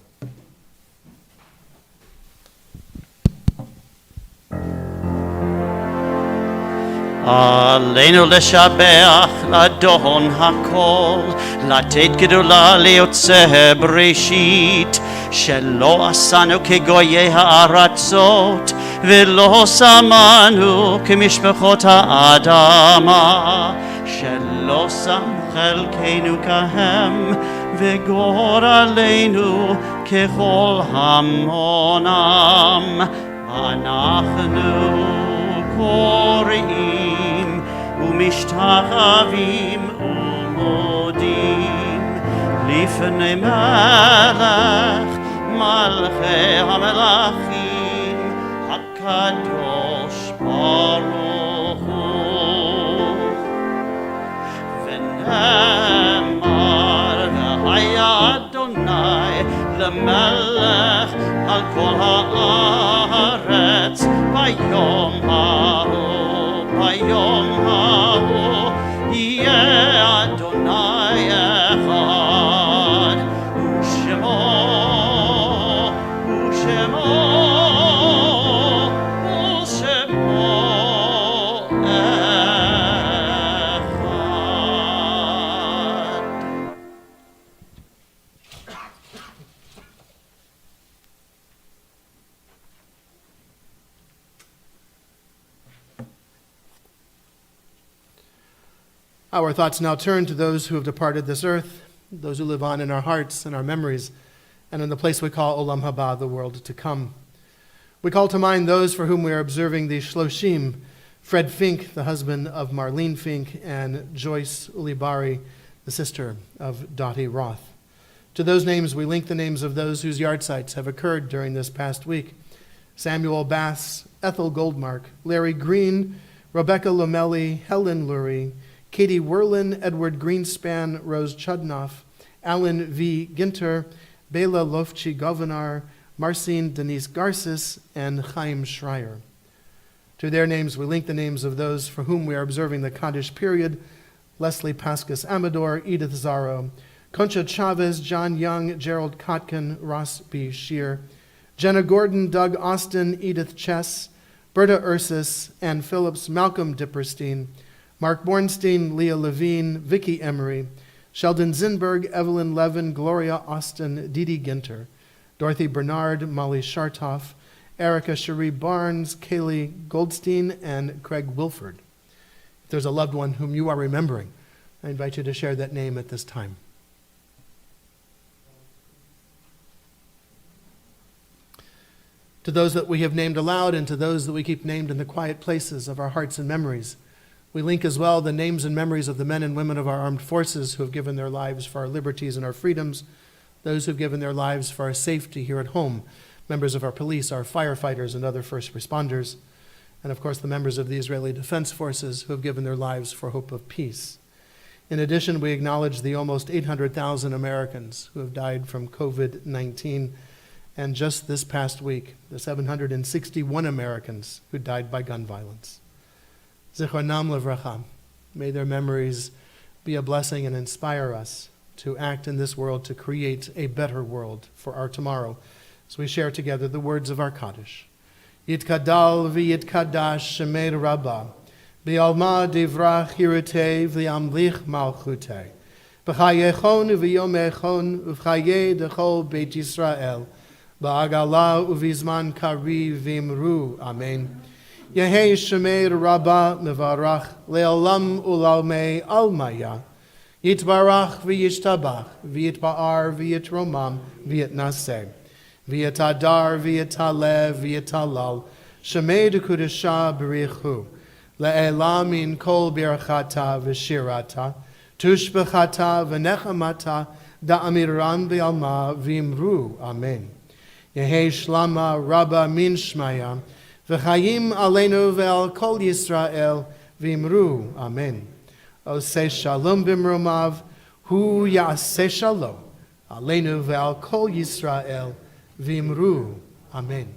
עלינו לשבח לאדון הכל, לתת גדולה ליוצא בראשית, שלא עשנו כגויי הארצות, ולא שמנו כמשפחות האדמה, שלא שם חלקנו כהם, וגורלנו ככל המונם. אנחנו קוראים ומשתחווים ומודים לפני מלך מלכי המלכים הקדוש ברוך הוא. ונאמר והיה אדוני למלך על כל הארץ ביום ההוא, ביום ההוא יהיה אדוני אחד ושמו Our thoughts now turn to those who have departed this earth, those who live on in our hearts and our memories, and in the place we call Olam Haba, the world to come. We call to mind those for whom we are observing the Shloshim, Fred Fink, the husband of Marlene Fink, and Joyce Ulibari, the sister of Dottie Roth. To those names, we link the names of those whose yardshites have occurred during this past week. Samuel Bass, Ethel Goldmark, Larry Green, Rebecca Lomelli, Helen Lurie, Katie Werlin, Edward Greenspan, Rose Chudnoff, Alan V. Ginter, Bela Lofchi Governar, Marcin Denise Garces, and Chaim Schreier. To their names, we link the names of those for whom we are observing the Kaddish period: Leslie Pascas Amador, Edith Zaro, Concha Chavez, John Young, Gerald Kotkin, Ross B. Shear, Jenna Gordon, Doug Austin, Edith Chess, Berta Ursus, Ann Phillips, Malcolm Dipperstein, Mark Bornstein, Leah Levine, Vicky Emery, Sheldon Zinberg, Evelyn Levin, Gloria Austin, Dee Dee Ginter, Dorothy Bernard, Molly Shartoff, Erica Cherie Barnes, Kaylee Goldstein, and Craig Wilford. If there's a loved one whom you are remembering, I invite you to share that name at this time. To those that we have named aloud and to those that we keep named in the quiet places of our hearts and memories, we link as well the names and memories of the men and women of our armed forces who have given their lives for our liberties and our freedoms, those who have given their lives for our safety here at home, members of our police, our firefighters, and other first responders, and of course the members of the Israeli Defense Forces who have given their lives for hope of peace. In addition, we acknowledge the almost 800,000 Americans who have died from COVID-19, and just this past week, the 761 Americans who died by gun violence. Zichronam levracha. May their memories be a blessing and inspire us to act in this world to create a better world for our tomorrow, as we share together the words of our Kaddish. Yitkadal v'yitkadash shemei Rabbah, b'alma divrach hirutei v'yamlich malchutei, b'chayechon v'yomechon v'chayei dechol Beit Yisrael, ba'agala uvizman kari v'imru. Amen. Yehei shemei Rabbah mevarach le'olam u'lalmei almaya, yitbarach v'yishtabach v'yitba'ar v'yitromam v'yitnaseh, v'yitadar v'yitalev v'yitalal, shemei dekudesha b'richu, le'elam min kol birchata v'shirata, tushbechata v'nechamata, da'amiran b'alma v'imru. Amen. Yehei shlama Rabbah min shmaya, v'chayim aleinu ve'al kol Yisrael v'imru. Amen. Oseh shalom b'mromav, hu ya'aseh shalom aleinu ve'al kol Yisrael v'imru. Amen.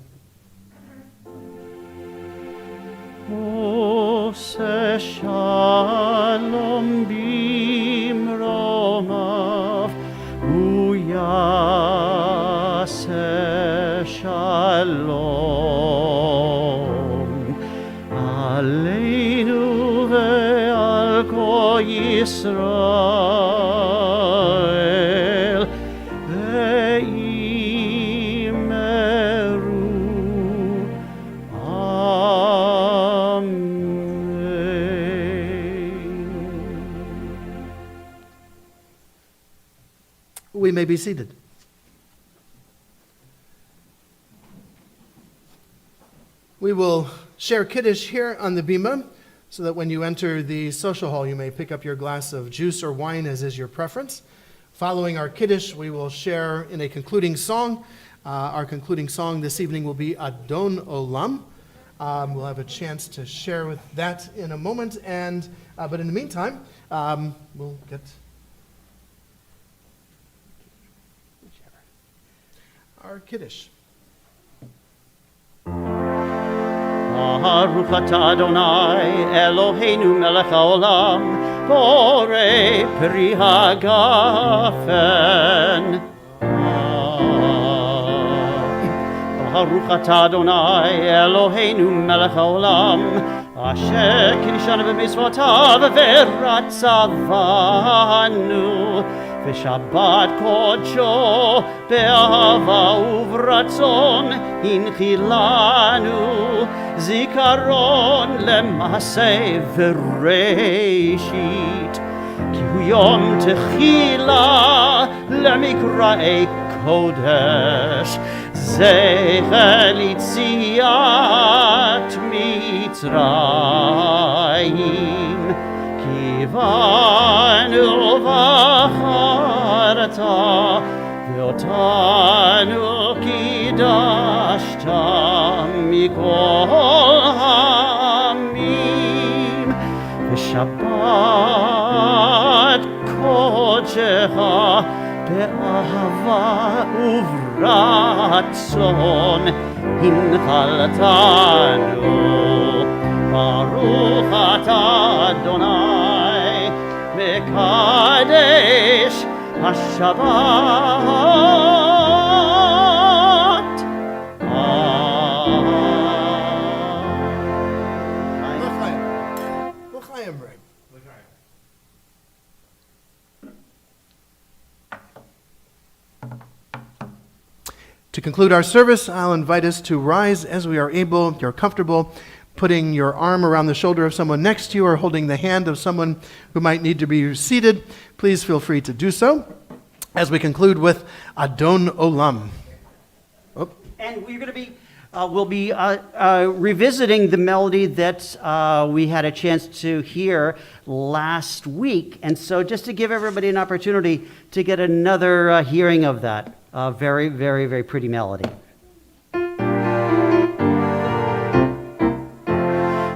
Oseh shalom b'mromav, hu ya'aseh shalom aleinu ve'al kol Yisrael ve'imeru. Amen. We may be seated. We will share Kiddush here on the bima, so that when you enter the social hall, you may pick up your glass of juice or wine, as is your preference. Following our Kiddush, we will share in a concluding song. Our concluding song this evening will be Adon Olam. We'll have a chance to share with that in a moment, and but in the meantime, we'll get our Kiddush. Baruch atah Adonai Eloheinu melech haolam, borei pri hagafen. Baruch atah Adonai Eloheinu melech haolam, asher kiddushanu b'mitzvotav v'ratzavanu, v'shabbat kodsho be'ahava uvratzon hinchilanu, zikaron lema'aseh v'reishit, ki hu yom techila lemikra'ei kodesh, zecher litziat Mitzrayim, kivanu v'charata ואותנו קידשת מכל העמים, ושבת קודשך באהבה וברצון הנחלתנו. ברוך אתה אדוני מקדש השבת. L'chaim, Ray. To conclude our service, I'll invite us to rise as we are able. You're comfortable putting your arm around the shoulder of someone next to you or holding the hand of someone who might need to be seated. Please feel free to do so as we conclude with Adon Olam. Oh. And we're going to be, we'll be revisiting the melody that we had a chance to hear last week. And so just to give everybody an opportunity to get another hearing of that very, very, very pretty melody.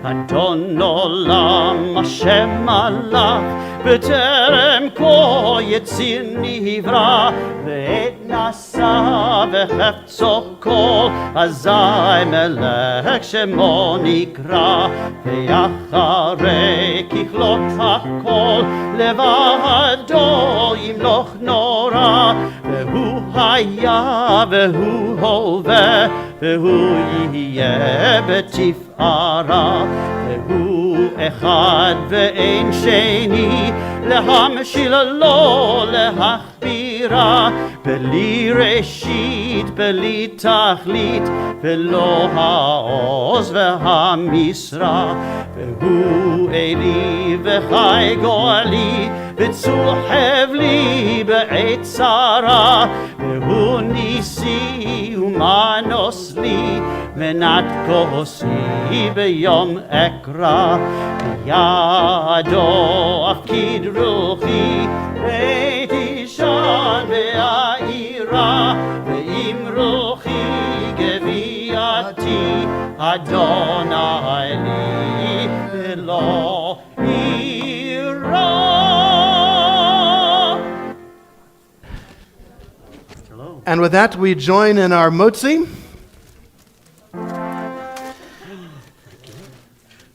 Adon Olam Hashem Malach בטרם כה יציר נברא ועת נשא וחפצו כל אזי מלך שמו נקרא ואחרי ככלות הכל לבדו ימלוך נורא והוא היה והוא הווה והוא יהיה בתפארה והוא אחד ואין שני להמשיל לו להכבירה בלי ראשית בלי תכלית ולא העוז והמשרה והוא אלי וחי גואלי וצור חבלי בעת צרה והוא ניסי ומנוס לי מנת כוסי ביום אקרא בידו אפקיד רוחי בית אישן והעירה ועם רוחי גבייתי אדוני לי ולא יירא. And with that, we join in our motzi.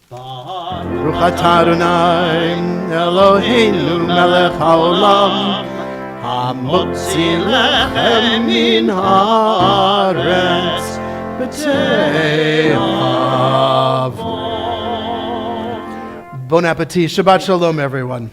Baruch atah Adonai Eloheinu melech haolam hamotzi lechem min haaretz b'te'avo. Bon appetit. Shabbat shalom, everyone.